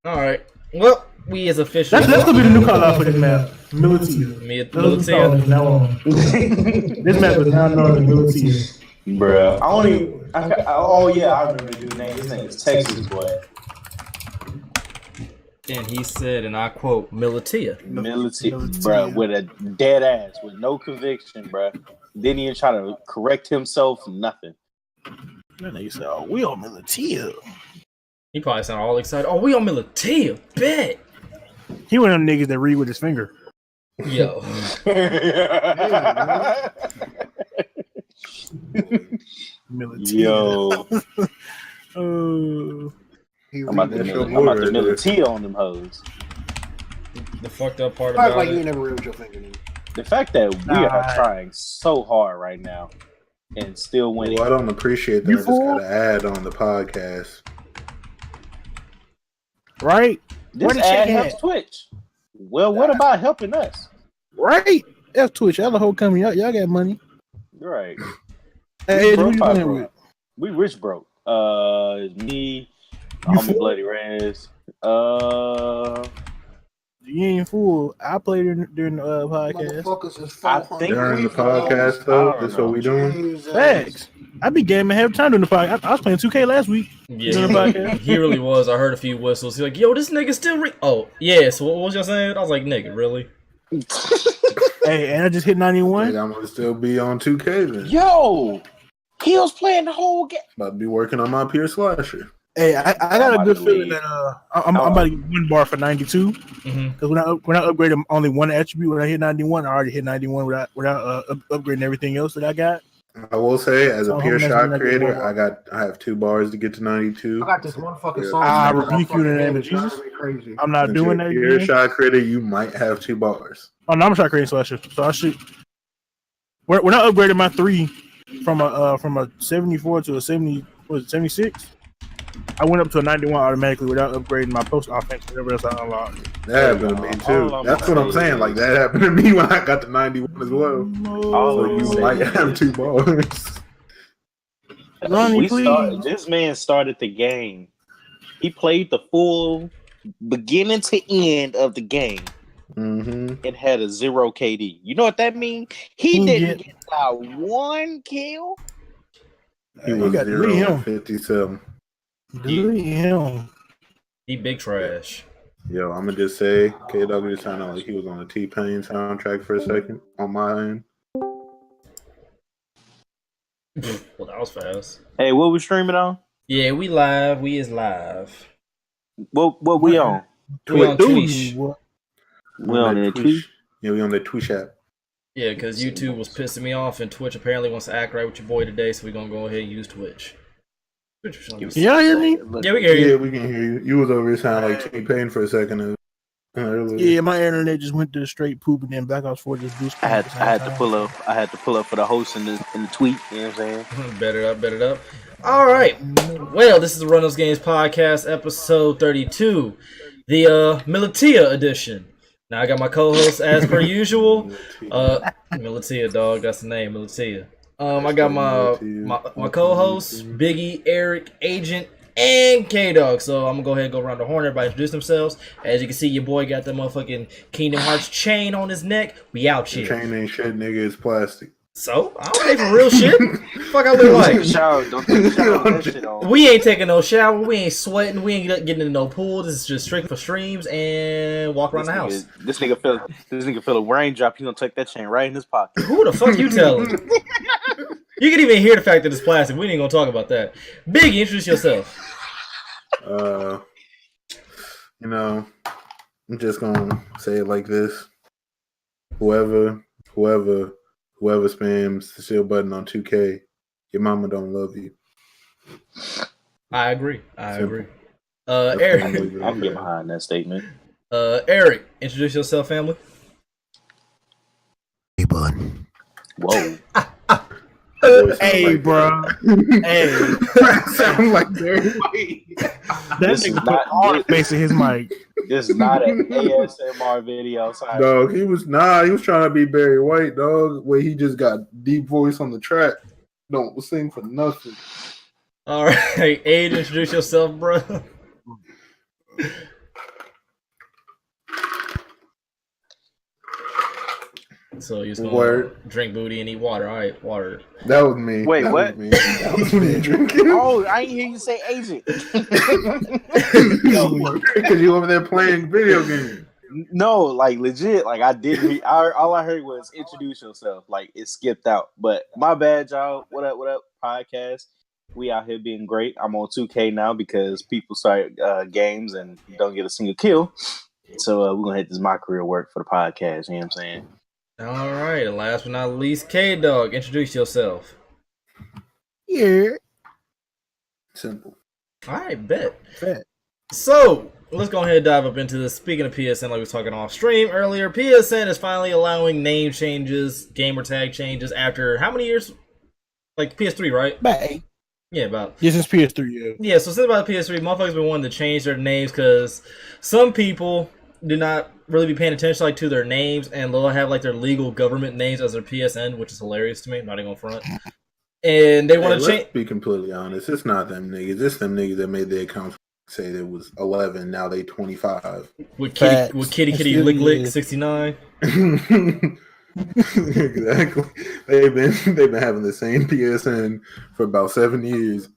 All right. Well, we is officially. That's gonna be the new call out for this map. MaliTia. MaliTia. Now on. This map is now known as MaliTia. Bruh. I remember the dude's name. His name is Texas Boy. And he said, and I quote, MaliTia. MaliTia, bro, with a dead ass, with no conviction, bro. Didn't even try to correct himself, nothing. That nigga said, "Oh, we on MaliTia." He probably sounded all excited. Oh, we on MaliTia, bet. He one of them niggas that read with his finger. Yo. Yo. I'm about to MaliTia on them hoes. The fucked up part about like it. you ain't never read with your finger. The fact that we are trying so hard right now and still winning. Well, I don't appreciate that. I just got to add on the podcast. Right? This ad helps Twitch. Well, what about helping us? Right? That's Twitch. Y'all the whole company. Y'all got money. Right. Hey, broke, who you playing with? We rich broke. It's me, my homie Bloody Rez. You ain't fool. I played during the podcast. I think during the podcast, though, that's what we doing. Facts. I be gaming half the time during the podcast. I was playing 2K last week. Yeah, during the podcast. He really was. I heard a few whistles. He's like, yo, this nigga still oh, yeah, so what was y'all saying? I was like, nigga, really? Hey, and I just hit 91. I'm going to still be on 2K then. Yo! He was playing the whole game. About to be working on my Peer Slasher. Hey, I got a good feeling that I'm about to get one bar for 92. Because when I upgraded only one attribute, when I hit 91, I already hit 91 without upgrading everything else that I got. I will say, as a pure shot creator, I have 2 bars to get to 92. I got this motherfucking song. I rebuke you in the name of Jesus. I'm not doing that. If you're a shot creator, you might have 2 bars. Oh no, I'm a shot creating slasher, so I should. When I upgraded my 3 from a 74 to a 70, was it 76? I went up to a 91 automatically without upgrading my post offense. Whatever else I unlocked. That happened to me too. That's what I'm saying. Like that happened to me when I got to 91 as well. So you might have 2 bars. Ronnie, this man started the game. He played the full beginning to end of the game. It had a 0 KD. You know what that means? He didn't get one kill. He was 0-57. He big trash. Yo, I'm gonna just say, K-Dog just sounded like he was on the T-Pain soundtrack for a second on my end. Well, that was fast. Hey, what we streaming on? Yeah, we live. We is live. What we on? We on Twitch. We on the Twitch. Yeah, we on the Twitch app. Yeah, because YouTube was pissing me off, and Twitch apparently wants to act right with your boy today, so we're gonna go ahead and use Twitch. Y'all hear me? Yeah, we can hear you. Yeah, we can hear you. You was over here sounding like T-Pain for a second earlier. Yeah, my internet just went to straight poop, and then Black Ops 4 just boosted. I had to pull up for the host in the tweet. You know what I'm saying? Bet it up. All right. Well, this is the Run Those Games podcast, episode 32, the MaliTia edition. Now I got my co-host as per usual. MaliTia, dog. That's the name, MaliTia. I got my co-hosts, Biggie, Eric, Agent, and K-Dog. So I'm gonna go ahead and go around the horn. Everybody introduce themselves. As you can see, your boy got the motherfucking Kingdom Hearts chain on his neck. We out here. Chain ain't shit, nigga. It's plastic. So I don't pay for real shit. Fuck I look like. Don't take a shower with that shit on. We ain't taking no shower. We ain't sweating. We ain't getting into no pool. This is just strictly for streams and walk around the house. This nigga feel a raindrop. He gonna take that chain right in his pocket. Who the fuck you telling? You can even hear the fact that it's plastic. We ain't gonna talk about that. Biggie, introduce yourself. You know, I'm just gonna say it like this. Whoever spams the shield button on 2K, your mama don't love you. I agree. Eric. I'll get behind that statement. Eric, introduce yourself, family. Hey, bud. Whoa. Hey, bro. Hey. Sound like Barry White. That nigga put hard face in his mic. This is not an ASMR video. Sorry. Dog, he was trying to be Barry White, dog. Where he just got deep voice on the track. Don't sing for nothing. All right, Aid, introduce yourself, bro. So you're just gonna drink booty and eat water. All right, water. That was me. Wait, that what? Was me. That was me drinking. Oh, I didn't hear you say agent. Because you over there playing video games. No, like legit. Like I didn't. All I heard was introduce yourself. Like it skipped out. But my bad, y'all. What up? What up? Podcast. We out here being great. I'm on 2K now because people start games and don't get a single kill. So we're gonna hit this my career work for the podcast. You know what I'm saying? All right, and last but not least, K-Dog, introduce yourself. Yeah. Simple. All right, bet. So let's go ahead and dive up into this. Speaking of PSN, like we were talking off stream earlier, PSN is finally allowing name changes, gamer tag changes after how many years? Like PS3, right? About 8. Yeah, about. This is PS3, yeah. Yeah, so since about PS3, motherfuckers been wanting to change their names because some people do not really be paying attention like to their names, and they'll have like their legal government names as their PSN, which is hilarious to me. I'm not even gonna front. And they want to change. Let's be completely honest. It's not them niggas. It's them niggas that made their account say it was 11. Now they 25. With kitty lick 69. Exactly. They've been having the same PSN for about 7 years.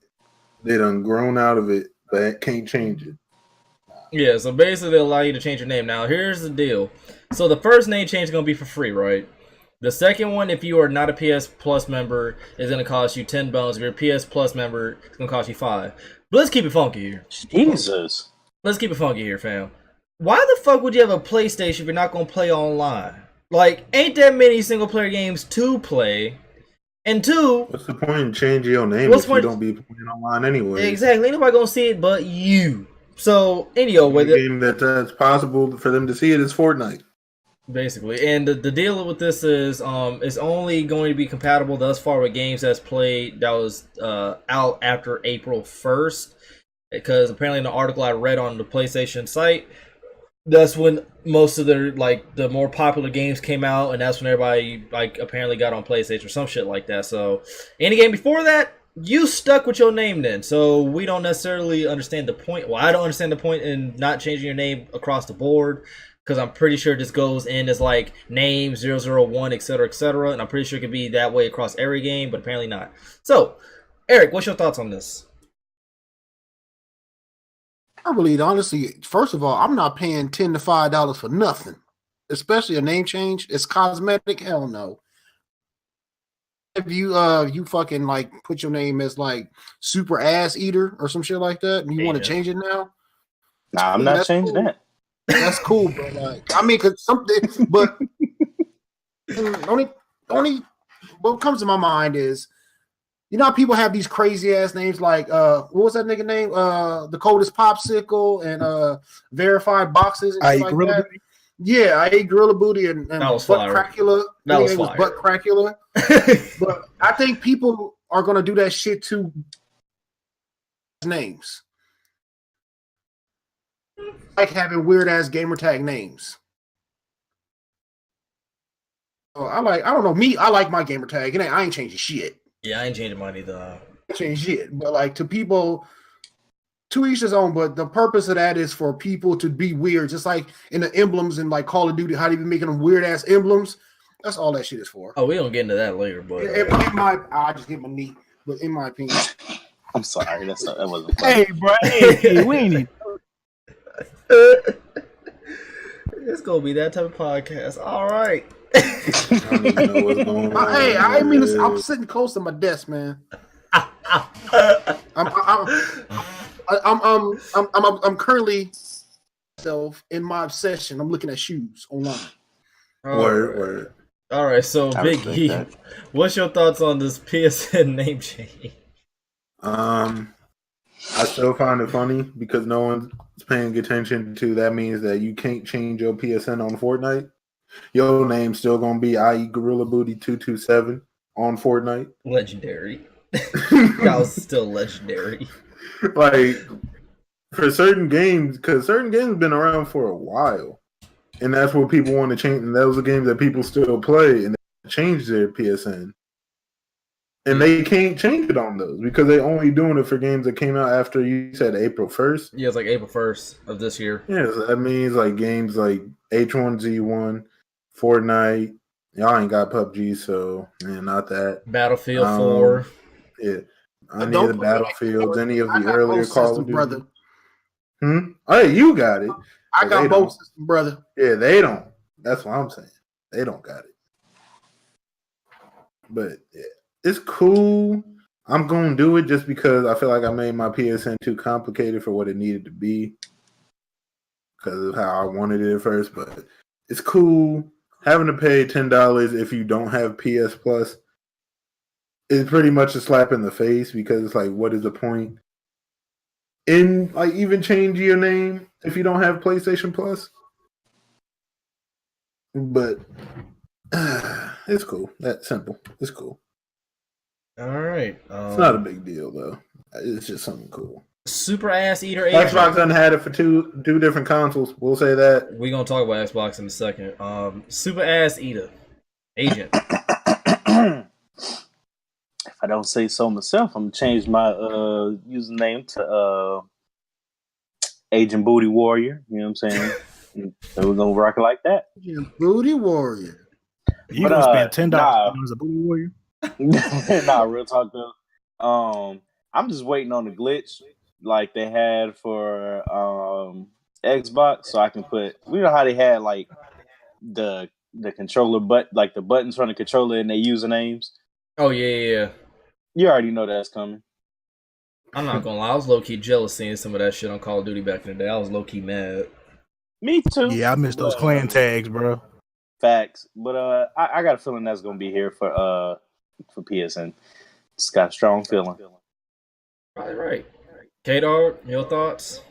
They done grown out of it, but can't change it. Yeah, so basically they allow you to change your name. Now here's the deal. So the first name change is gonna be for free, right? The second one, if you are not a PS Plus member, is gonna cost you 10 bones. If you're a PS Plus member, it's gonna cost you 5. But let's keep it funky here. Jesus. Let's keep it funky here, fam. Why the fuck would you have a PlayStation if you're not gonna play online? Like, ain't that many single player games to play? And two, what's the point in changing your name if you don't be playing online anyway? Exactly. Ain't nobody gonna see it but you. So, anyway, the game that's possible for them to see it is Fortnite. Basically, and the deal with this is it's only going to be compatible thus far with games that's played that was out after April 1st, because apparently in the article I read on the PlayStation site, that's when most of their the more popular games came out, and that's when everybody apparently got on PlayStation or some shit like that. So any game before that, you stuck with your name then. So we don't necessarily understand the point. Well, I don't understand the point in not changing your name across the board, because I'm pretty sure this goes in as name 001, etc., and I'm pretty sure it could be that way across every game, but apparently not. So, Eric, what's your thoughts on this? I really, honestly, first of all, I'm not paying $10 to $5 for nothing, especially a name change. It's cosmetic. Hell no. If you fucking put your name as Super Ass Eater or some shit like that, and you want to change it now, nah, I'm not changing that. That's cool, but cause something, but only what comes to my mind is, you know how people have these crazy ass names what was that nigga name? The Coldest Popsicle and Verified Boxes and shit like that. Yeah, I ate Gorilla Booty and Butt Cracula. That was Butt Cracula. But I think people are gonna do that shit to names. Like having weird ass gamer tag names. Oh, I don't know. Me, I like my gamer tag, and I ain't changing shit. Yeah, I ain't changing mine either. I ain't changing shit. But to people, to each his own, but the purpose of that is for people to be weird, just like in the emblems in Call of Duty, how they be making them weird ass emblems. That's all that shit is for. Oh, we don't get into that later, but I just get my knee. But in my opinion, I'm sorry, that wasn't funny. Hey, bro, hey, we ain't. It's gonna be that type of podcast. All right. I don't even know what's going on. Hey, I mean, I'm sitting close to my desk, man. I'm currently in my obsession. I'm looking at shoes online. Word. All right, so Big E, what's your thoughts on this PSN name change? I still find it funny because no one's paying attention to that. Means that you can't change your PSN on Fortnite. Your name's still gonna be IE Gorilla Booty 227 on Fortnite. Legendary. That was still legendary. For certain games, because certain games have been around for a while, and that's what people want to change. And those are games that people still play, and they change their PSN. And they can't change it on those because they're only doing it for games that came out after you said April 1st. Yeah, it's April 1st of this year. Yeah, so that means games like H1Z1, Fortnite, Y'all ain't got PUBG, so man, not that. Battlefield 4. Yeah. Any of the Battlefields, any of the earlier Call of Duty. Brother. Oh, you got it. I got both system, brother. Yeah, they don't. That's what I'm saying. They don't got it. But yeah, it's cool. I'm gonna do it just because I feel like I made my PSN too complicated for what it needed to be because of how I wanted it at first. But it's cool. Having to pay $10 if you don't have PS Plus is pretty much a slap in the face because it's like, what is the point in like even changing your name if you don't have PlayStation Plus? But it's cool. That's simple. It's cool. All right. It's not a big deal though. It's just something cool. Super Ass Eater Xbox Agent. done had it for two different consoles. We'll say that. We're gonna talk about Xbox in a second. Super Ass Eater Agent. If I don't say so myself, I'm gonna change my username to Agent Booty Warrior. You know what I'm saying? So we're gonna rock it like that. Agent Booty Warrior. You gonna spend $10 as a Booty Warrior? Nah, real talk though. I'm just waiting on the glitch like they had for Xbox, so I can put. You know how they had like the controller, like the buttons from the controller and their usernames. Oh yeah. You already know that's coming. I'm not gonna lie, I was low key jealous seeing some of that shit on Call of Duty back in the day. I was low key mad. Me too. Yeah, I missed those clan tags, bro. Facts, but I got a feeling that's gonna be here for PSN. It's got a strong feeling. Probably right. K-Dog, your thoughts?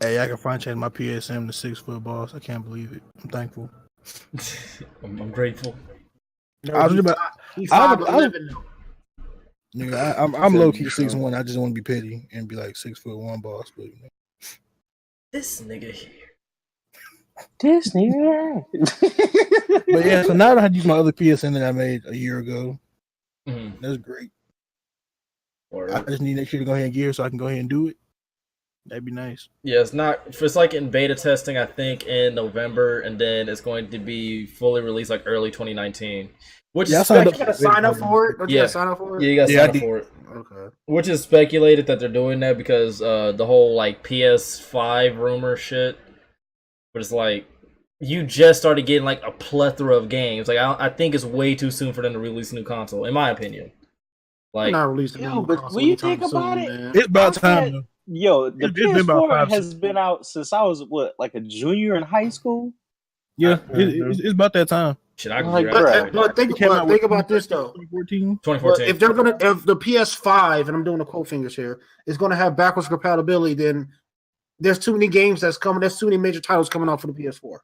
Hey, I can finally change my PSM to 6 foot boss. I can't believe it. I'm thankful. I'm grateful. I was about. He's 5'11". Nigga, I'm low key 6'1". I just want to be petty and be like 6'1" boss, but you know. This nigga here. This nigga. But yeah, so now I had to use my other PSN that I made a year ago. Mm-hmm. That's great. Or, I just need next year to go ahead and gear so I can go ahead and do it. That'd be nice. yeah, it's like in beta testing, I think, in November, and then it's going to be fully released like early 2019. Which Yeah, is You gotta sign up for it. Don't you Yeah. gotta sign up for it? Yeah, you gotta sign up for it. Okay. Which is speculated that they're doing that because the whole like PS5 rumor shit. But it's like you just started getting like a plethora of games. Like I think it's way too soon for them to release a new console, in my opinion. Like, Not releasing Yo, a new but console when you anytime think about soon, it, man. It's about time. Yo, the It's been about PS4 5, has 6 been out since I was like a junior in high school. Yeah, it's about that time. shit, I can Like, grab bruh. it. But think about this though. 2014. 2014. If the PS5, and I'm doing the quote fingers here, is going to have backwards compatibility, then there's too many games that's coming. There's too many major titles coming out for the PS4.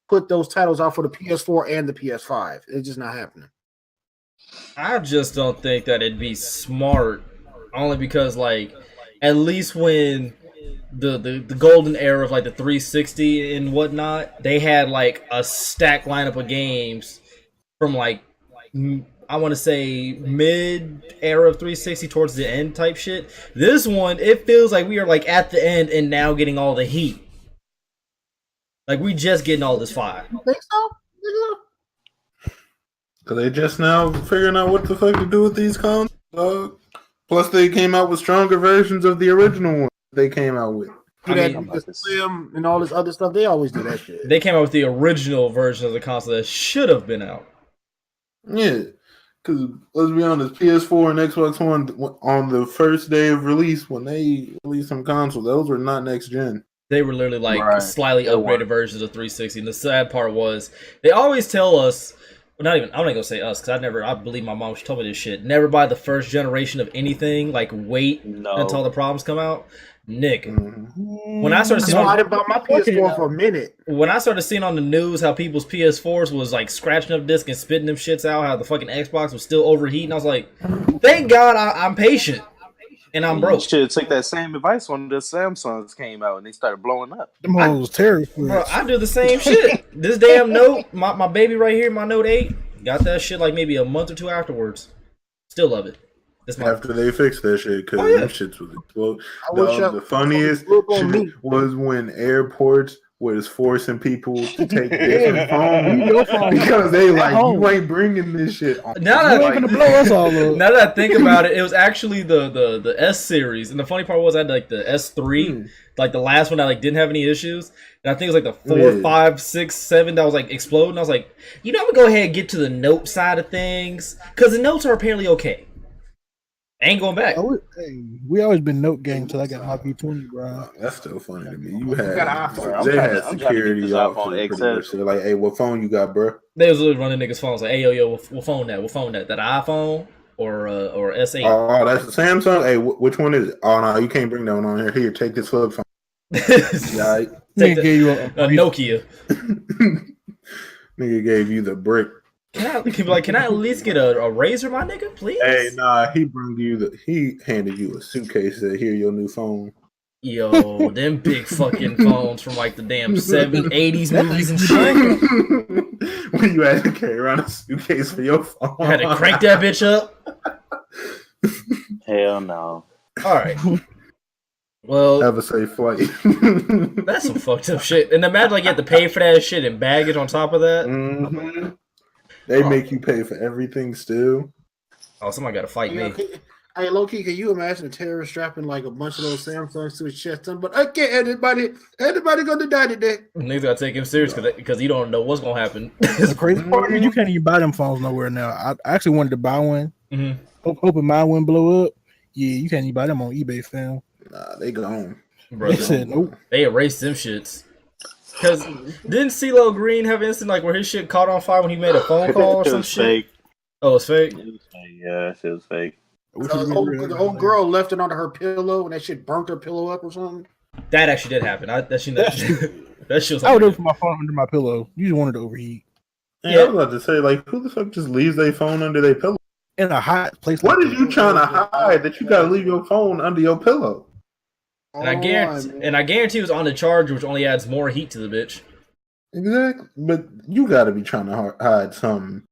Put those titles out for the PS4 and the PS5. It's just not happening. I just don't think that it'd be smart, only because like at least when the golden era of like the 360 and whatnot, they had like a stacked lineup of games from like I want to say mid era of 360 towards the end type shit. This one, it feels like we are like at the end and now getting all the heat. Like we just getting all this fire. You think so? Cause they just now figuring out what the fuck to do with these consoles, dog. Plus, they came out with stronger versions of the original one they came out with. The Slim and all this other stuff. They always do that shit. They came out with the original version of the console that should have been out. Yeah, because let's be honest, PS4 and Xbox One on the first day of release when they released some consoles, those were not next gen. They were literally like slightly upgraded versions of 360. And the sad part was they always tell us, well, I'm not gonna say us because I believe my mom, she told me this shit. Never buy the first generation of anything. Like wait until the problems come out. Nick, when I started seeing, I didn't buy my PS4 for a minute. When I started seeing on the news how people's PS4s was like scratching up discs and spitting them shits out, how the fucking Xbox was still overheating, I was like, thank God I'm patient. And I'm broke. You should take that same advice when the Samsungs came out and they started blowing up. Them hoes terrible. Bro, I do the same shit. This damn Note, my baby right here, my Note 8, got that shit like maybe a month or two afterwards. Still love it. After they fixed that shit, because them shits was exploded. The funniest shit was when airports was forcing people to take different phones because they like you ain't bringing this shit on. Now You ain't gonna blow us all up. Now that I think about it, it was actually the S series, and the funny part was I had like the S3, like the last one that like didn't have any issues, and I think it was like the 4, 5, 6, 7 that was like exploding. I was like, I'm gonna go ahead and get to the Note side of things because the Notes are apparently okay. Ain't going back. We always been Note gang till I got my P20, bro. That's still funny to me. You had They had security off XS. They're like, hey, what phone you got, bro? They was literally running niggas' phones like, hey, yo, what phone that? What phone that? That iPhone or S8? Oh, that's a Samsung. Hey, which one is it? Oh no, you can't bring that one on here. Here, take this flip phone. Take Gave you a Nokia. Nigga gave you the brick. Can I at least get a razor, my nigga, please? Hey, nah, he handed you a suitcase that here your new phone. Yo, them big fucking phones from like the damn 70s, 80s movies and shit. When you had to carry around a suitcase for your phone. I had to crank that bitch up. Hell no. All right. Well, have a safe flight. That's some fucked up shit. And imagine like you have to pay for that shit and baggage on top of that. Mm-hmm. They make you pay for everything still. Oh, somebody got to fight me. Hey, low-key, can you imagine a terrorist strapping like a bunch of those Samsungs to his chest? But I can't. Everybody gonna die today. Niggas gotta take him serious because you don't know what's gonna happen. The crazy part is you can't even buy them phones nowhere now. I actually wanted to buy one. Mm-hmm. Hoping my one blow up. Yeah, you can't even buy them on eBay, fam. Nah, they gone. Bro, they said nope. They erased them shits. Because didn't CeeLo Green have an incident like where his shit caught on fire when he made a phone call or some shit? Fake. Oh, it's fake? It was fake. Yeah, that shit was fake. The old girl left it under her pillow and that shit burnt her pillow up or something. That actually did happen. That shit was I would have put my phone under my pillow. You just wanted to overheat. Yeah, I was about to say, like, who the fuck just leaves their phone under their pillow? In a hot place. What are you trying to hide that you gotta leave your phone under your pillow? And I guarantee it was on the charger, which only adds more heat to the bitch. Exactly. But you gotta be trying to hide something.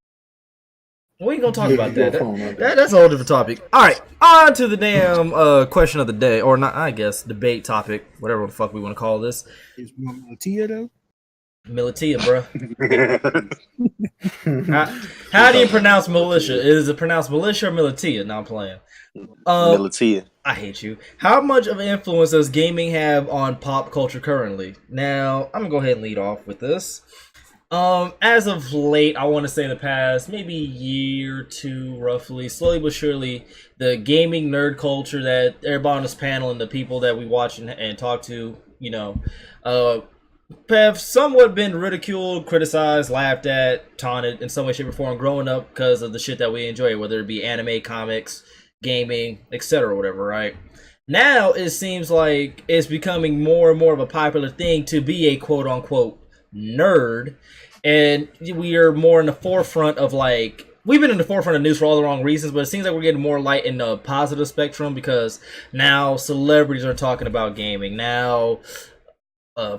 We ain't gonna talk about that. That's a whole different topic. All right, on to the damn question of the day, or not? I guess debate topic, whatever the fuck we want to call this. Is MaliTia though? MaliTia, bro. how do you pronounce militia? Is it pronounced militia or MaliTia? No, I'm playing. MaliTia. I hate you. How much of an influence does gaming have on pop culture currently? Now, I'm gonna go ahead and lead off with this. As of late, I want to say the past maybe year or two, roughly, slowly but surely, the gaming nerd culture that everybody on this panel and the people that we watch and talk to, have somewhat been ridiculed, criticized, laughed at, taunted in some way, shape, or form growing up because of the shit that we enjoy, whether it be anime, comics, gaming, etc., whatever, right? Now, it seems like it's becoming more and more of a popular thing to be a quote-unquote nerd, and we are more in the forefront of, like, we've been in the forefront of news for all the wrong reasons, but it seems like we're getting more light in the positive spectrum because now celebrities are talking about gaming. Now,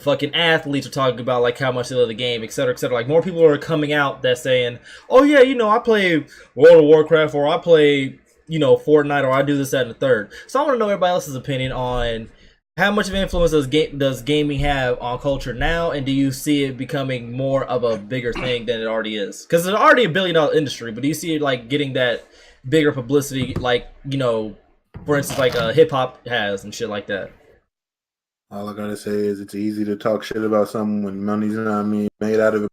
fucking athletes are talking about, like, how much they love the game, etc., etc. Like, more people are coming out that's saying, oh, yeah, I play World of Warcraft, or I play, Fortnite, or I do this, that, and the third. So I want to know everybody else's opinion on how much of an influence does gaming have on culture now, and do you see it becoming more of a bigger thing than it already is? Because it's already $1 billion industry, but do you see it like getting that bigger publicity, like for instance, like hip hop has and shit like that? All I gotta say is it's easy to talk shit about something when money's not made out of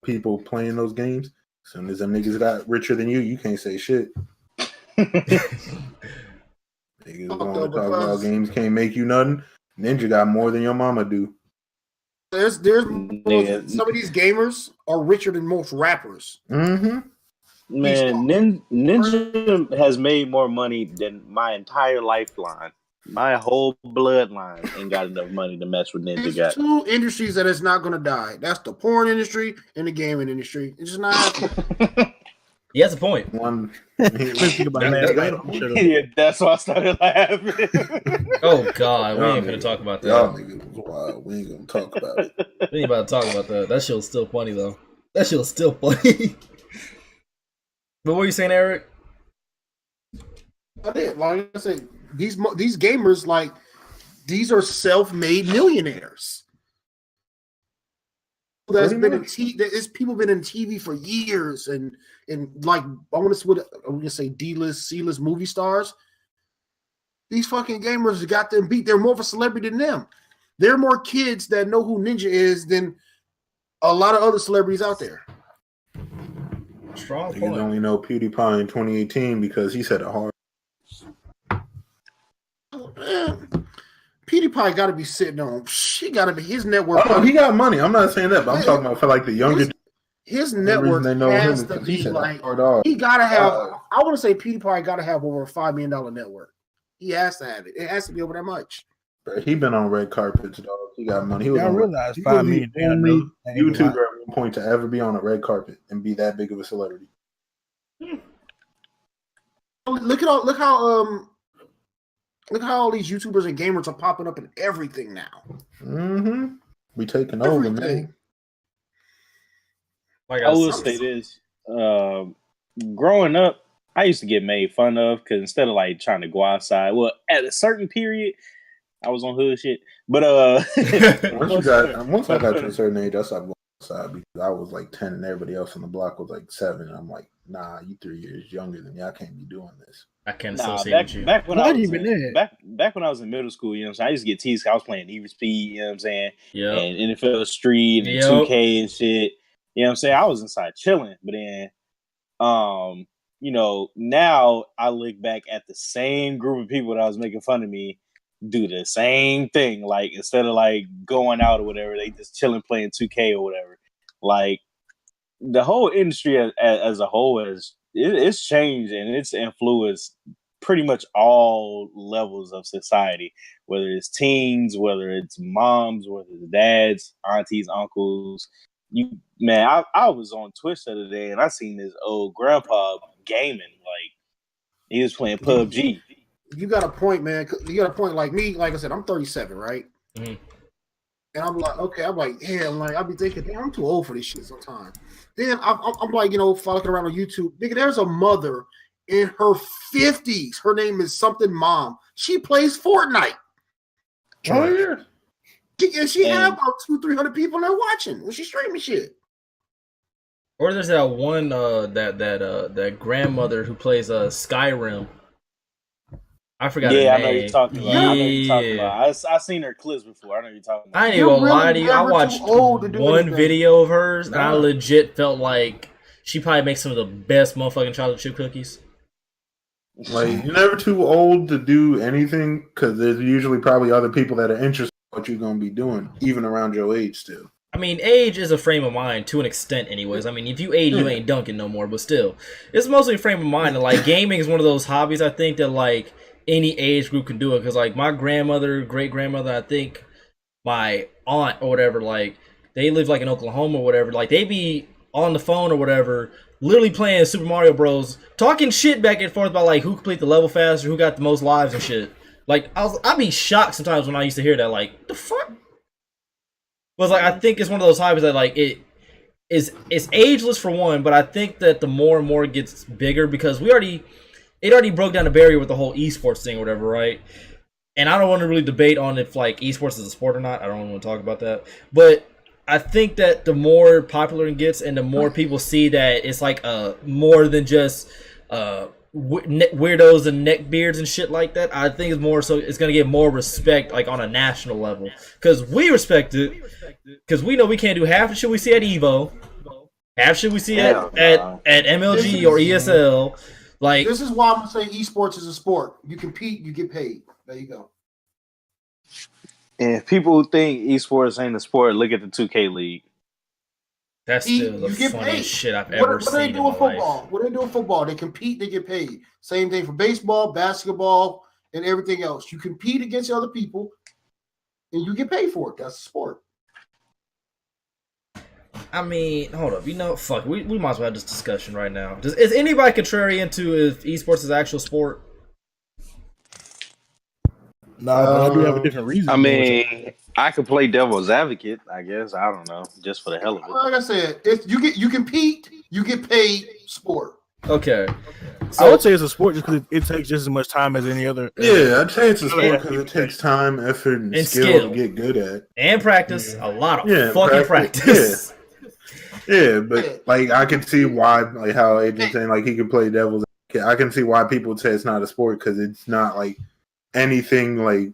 people playing those games. As soon as them niggas got richer than you can't say shit. Niggas want to talk about games can't make you nothing. Ninja got more than your mama do. There's some of these gamers are richer than most rappers. Mm-hmm. Man, Ninja has made more money than my entire lifeline. My whole bloodline ain't got enough money to mess with Ninja. There's two industries that is not going to die. That's the porn industry and the gaming industry. It's just not. He has a point. One. Yeah, that's why I started laughing. Oh God, we ain't gonna talk about that. Y'all niggas was wild. We ain't gonna talk about it. We ain't about to talk about that. That shit was still funny though. That shit was still funny. But what were you saying, Eric? I did. Like I said, these gamers, like, these are self-made millionaires. that's been in TV. There's people been in TV for years, and like I want to say D-list, C-list movie stars. These fucking gamers got them beat. They're more of a celebrity than them. There are more kids that know who Ninja is than a lot of other celebrities out there. Strong You point. only know PewDiePie in 2018 because he said it hard. PewDiePie got to be sitting on. He got to be his network. Oh, he got money. I'm not saying that, but I'm talking about for like the younger. His network they know has him to because be he said like. hard dog. He got to have. I want to say PewDiePie got to have over a $5 million network. He has to have it. It has to be over that much. Bro, he been on red carpets, dog. He got money. He was I on realize he $5 was million. the only YouTuber at one point to ever be on a red carpet and be that big of a celebrity. Look how all these YouTubers and gamers are popping up in everything now. Mm-hmm. We taking over, man. Like I will say this: growing up, I used to get made fun of because instead of like trying to go outside, well, at a certain period, I was on hood shit. But once I got to a certain age, I stopped going outside because I was like 10 and everybody else on the block was like 7. And I'm like, nah, you 3 years younger than me. I can't be doing this. I can't associate with you. Back when I was in middle school, you know what I'm saying? I used to get teased 'cause I was playing Need for Speed, you know what I'm saying? Yeah. And NFL Street and 2K and shit. You know what I'm saying? I was inside chilling. But then you know, now I look back at the same group of people that was making fun of me do the same thing. Like, instead of like going out or whatever, they just chilling playing 2K or whatever. Like, the whole industry as a whole it's changed and it's influenced pretty much all levels of society, whether it's teens, whether it's moms, whether it's dads, aunties, uncles. I was on Twitch the other day and I seen this old grandpa gaming. Like, he was playing PUBG. You got a point, man. You got a point. Like me, like I said, I'm 37, right? Mm-hmm. And I'm like, okay. I'm like, yeah. I'm like, I'll be thinking, damn, I'm too old for this shit sometimes. Then I'm like, you know, following around on YouTube. Nigga, there's a mother in her 50s. Her name is something mom. She plays Fortnite. Oh, yeah. And she had about 200-300 people there watching when she streaming shit. Or there's that one that grandmother who plays Skyrim. I forgot her name. I know you're talking about. I know you're talking about. I seen her clips before. I know you're talking about. I ain't even gonna lie to you. I watched one video of hers, and I legit felt like she probably makes some of the best motherfucking chocolate chip cookies. Like, you're never too old to do anything because there's usually probably other people that are interested in what you're gonna be doing, even around your age still. I mean, age is a frame of mind to an extent, anyways. I mean, if you age, you ain't dunking no more, but still, it's mostly a frame of mind. And like, gaming is one of those hobbies I think that like any age group can do it. Because like my grandmother, great grandmother, I think my aunt or whatever, like they live like in Oklahoma or whatever. Like they be on the phone or whatever, literally playing Super Mario Bros, talking shit back and forth about like who complete the level faster, who got the most lives and shit. Like I'd be shocked sometimes when I used to hear that. Like the fuck. Was like, I think it's one of those hobbies that like it's ageless for one, but I think that the more and more it gets bigger because it already broke down the barrier with the whole esports thing or whatever, right? And I don't want to really debate on if like esports is a sport or not. I don't want to talk about that, but I think that the more popular it gets and the more people see that it's like more than just weirdos and neckbeards and shit like that, I think it's more so it's gonna get more respect like on a national level because we respect it because we know we can't do half the shit we see at Evo, half shit we see at MLG or ESL. Like, this is why I'm gonna say esports is a sport. You compete, you get paid. There you go. And if people think esports ain't a sport, look at the 2K League. That's still the funniest shit I've ever seen. What they do in football? What they do in football? They compete, they get paid. Same thing for baseball, basketball, and everything else. You compete against other people, and you get paid for it. That's a sport. I mean, hold up. You know, fuck. We might as well have this discussion right now. Is anybody contrarian to if esports is an actual sport? No, but I do have a different reason. I mean, I could play devil's advocate, I guess. I don't know, just for the hell of it. Like I said, you compete, you get paid. Sport. Okay. So, I would say it's a sport just because it takes just as much time as any other. Yeah, I'd say it's a sport because it takes time, effort, and skill to get good at. And practice. A lot of fucking practice. Yeah, but like I can see why, like how Adrian's saying, like he can play devil's. I can see why people say it's not a sport because it's not like anything like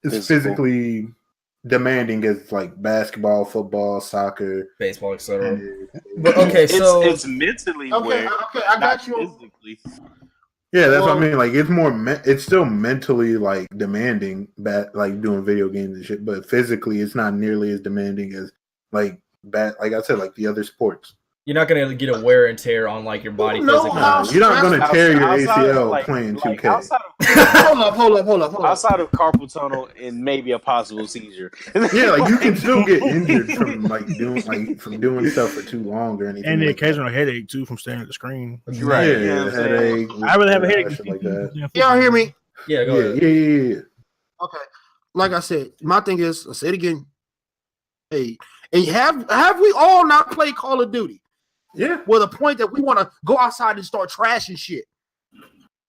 it's physically demanding as like basketball, football, soccer, baseball, etc. But okay, so it's mentally Okay, I got you. Physically. Yeah, that's what I mean. Like it's more, it's still mentally like demanding, like doing video games and shit. But physically, it's not nearly as demanding as like like I said, like the other sports. You're not gonna get a wear and tear on like your body physically. No, you're not gonna tear your ACL playing 2K. Hold up. Outside of carpal tunnel and maybe a possible seizure. Yeah, like you can still get injured from doing stuff for too long or anything. And the occasional headache too from staring at the screen. Right. Yeah, headache. I really have a headache like that. Y'all hear me? Yeah, go ahead. Yeah. Okay. Like I said, my thing is, I'll say it again. Hey, and have we all not played Call of Duty? Yeah. With a point that we want to go outside and start trashing shit.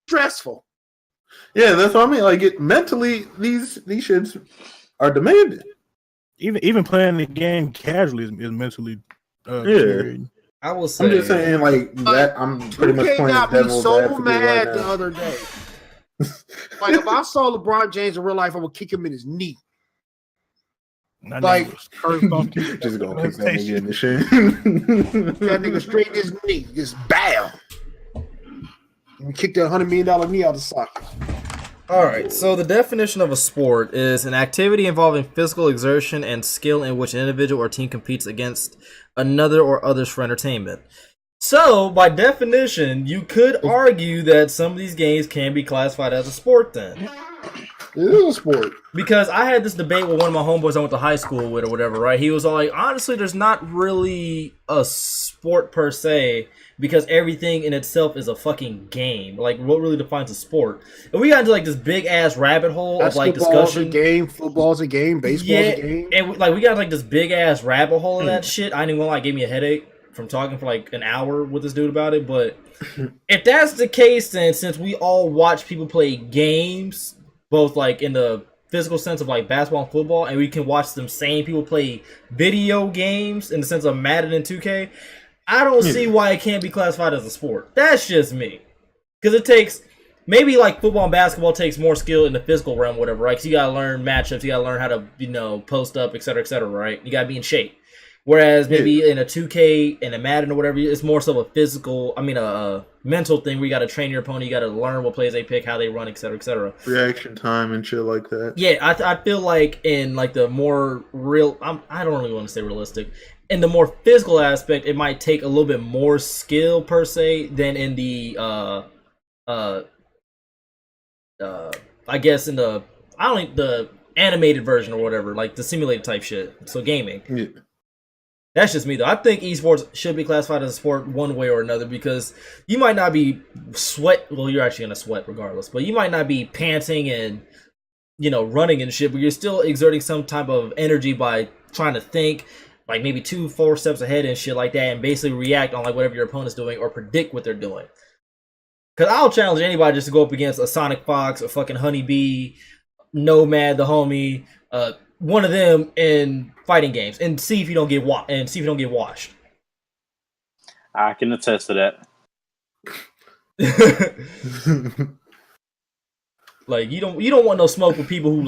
Stressful. Yeah, that's what I mean. Like mentally, these shits are demanding. Even playing the game casually is mentally. Tiring. I will say. I'm just saying, like that. I'm pretty much playing got the me devil's so advocate mad right the now. other day. Like if I saw LeBron James in real life, I would kick him in his knee. Like just gonna kick that nigga in the shin. That nigga straight in his knee, just bam. And kick that $100 million knee out of the socket. All right, so the definition of a sport is an activity involving physical exertion and skill in which an individual or team competes against another or others for entertainment. So, by definition, you could argue that some of these games can be classified as a sport then. It is a sport. Because I had this debate with one of my homeboys I went to high school with or whatever, right? He was all like, honestly, there's not really a sport per se because everything in itself is a fucking game. Like, what really defines a sport? And we got into like this big-ass rabbit hole of like discussion. Basketball's a game, football's a game, baseball's a game. And we got like this big-ass rabbit hole of that shit. I ain't even gonna lie, it gave me a headache from talking for like an hour with this dude about it. But if that's the case, then since we all watch people play games, both like in the physical sense of like basketball and football, and we can watch them same people play video games in the sense of Madden and 2K, I don't see why it can't be classified as a sport. That's just me. Because it takes, maybe like football and basketball takes more skill in the physical realm, whatever, right? Because you got to learn matchups, you got to learn how to, post up, et cetera, right? You got to be in shape. Whereas maybe in a 2K and a Madden or whatever, it's more so a mental thing where you got to train your opponent, you got to learn what plays they pick, how they run, et cetera. Reaction time and shit like that. Yeah, I feel like in like the more real, I don't really want to say realistic, in the more physical aspect, it might take a little bit more skill per se than in the I guess in the the animated version or whatever, like the simulated type shit. So gaming. Yeah. That's just me, though. I think esports should be classified as a sport one way or another because you might not be well, you're actually going to sweat regardless, but you might not be panting and, running and shit, but you're still exerting some type of energy by trying to think, like maybe 2-4 steps ahead and shit like that, and basically react on like whatever your opponent's doing or predict what they're doing. Because I'll challenge anybody just to go up against a Sonic Fox, a fucking Honeybee, Nomad, the homie, one of them in fighting games, and see if you don't get washed. I can attest to that. Like you don't want no smoke with people who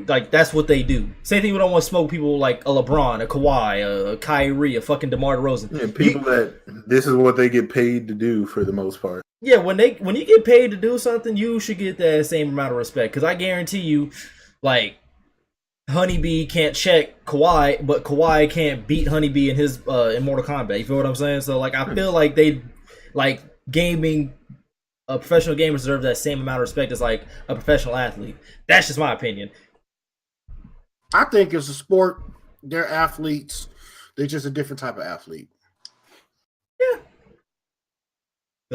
that's what they do. Same thing, we don't want smoke with people like a LeBron, a Kawhi, a Kyrie, a fucking DeMar DeRozan. Yeah, people that this is what they get paid to do for the most part. Yeah, when you get paid to do something, you should get that same amount of respect. Because I guarantee you, like, Honeybee can't check Kawhi, but Kawhi can't beat Honeybee in his in Mortal Kombat. You feel what I'm saying? So like, I feel like gaming, a professional gamer deserves that same amount of respect as like a professional athlete. That's just my opinion. I think it's a sport. They're athletes. They're just a different type of athlete. Yeah.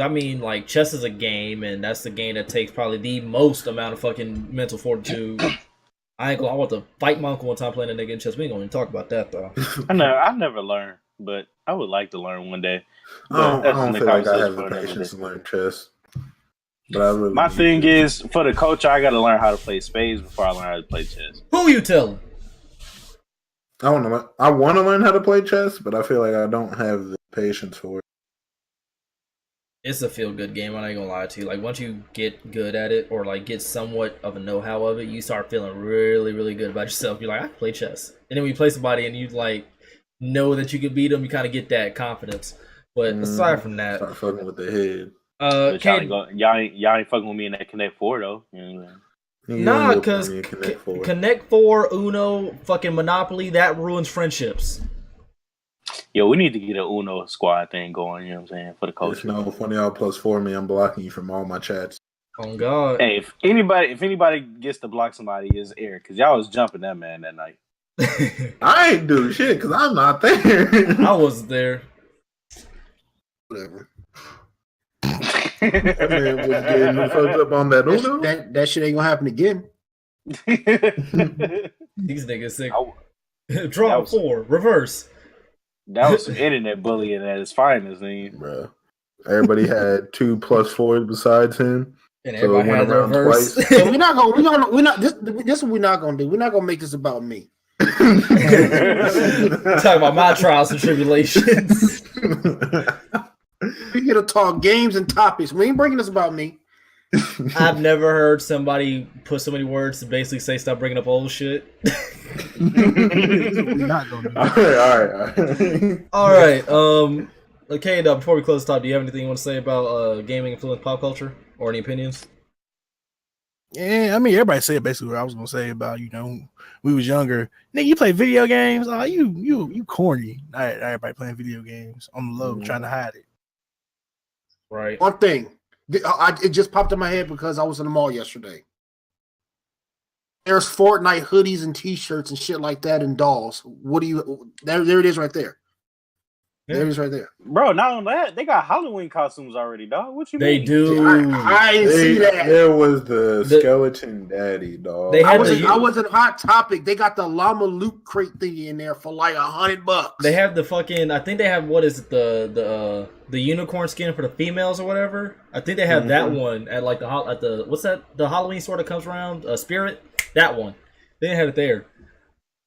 I mean, like, chess is a game, and that's the game that takes probably the most amount of fucking mental fortitude. I want to fight my uncle one time playing a nigga in chess. We ain't gonna even talk about that though. I never learned, but I would like to learn one day. I don't feel like I have the patience to learn chess. But I really My thing is, for the coach, I got to learn how to play spades before I learn how to play chess. Who you telling? I want to learn how to play chess, but I feel like I don't have the patience for it. It's a feel good game. I'm not gonna lie to you. Like once you get good at it, or like get somewhat of a know how of it, you start feeling really, really good about yourself. You're like, I can play chess, and then when you play somebody and you like know that you can beat them, you kind of get that confidence. But aside from that, start fucking with the head. Y'all ain't fucking with me in that Connect 4 though. Nah, because Connect 4, Uno, fucking Monopoly, that ruins friendships. Yo, we need to get an Uno squad thing going, you know what I'm saying, for the culture. There's no funny y'all +4 me, I'm blocking you from all my chats. Oh God. Hey, if anybody gets to block somebody, it's Eric, because y'all was jumping that man that night. I ain't do shit because I'm not there. I wasn't there. Whatever. That man was getting fucked up on that Uno. That shit ain't gonna happen again. These niggas sick. Draw 4, reverse. That was some internet bullying at its finest, man. Bro. Everybody had 2 +4s besides him. And everybody had the reverse. So we're not this is what we're not gonna do. We're not gonna make this about me. Talking about my trials and tribulations. We're here to talk games and topics. We ain't bringing this about me. I've never heard somebody put so many words to basically say stop bringing up old shit. We're not gonna do. All right. Okay, now before we close the top, do you have anything you want to say about gaming influenced pop culture or any opinions? Yeah, I mean, everybody said basically what I was gonna say about we was younger. Nigga, you play video games? Oh, you corny. Everybody playing video games on the low, trying to hide it. Right. One thing, it just popped in my head because I was in the mall yesterday. There's Fortnite hoodies and T-shirts and shit like that and dolls. What do you? There it is right there. There it is right there. Bro, not on that, they got Halloween costumes already, dog. What you mean? They do. I didn't see that. There was the skeleton daddy, dog. I was in Hot Topic. They got the llama loot crate thingy in there for like $100. They have the fucking. I think they have what is it, the unicorn skin for the females or whatever. I think they have that one at like the what's that? The Halloween store that comes around. Spirit. That one. They didn't have it there.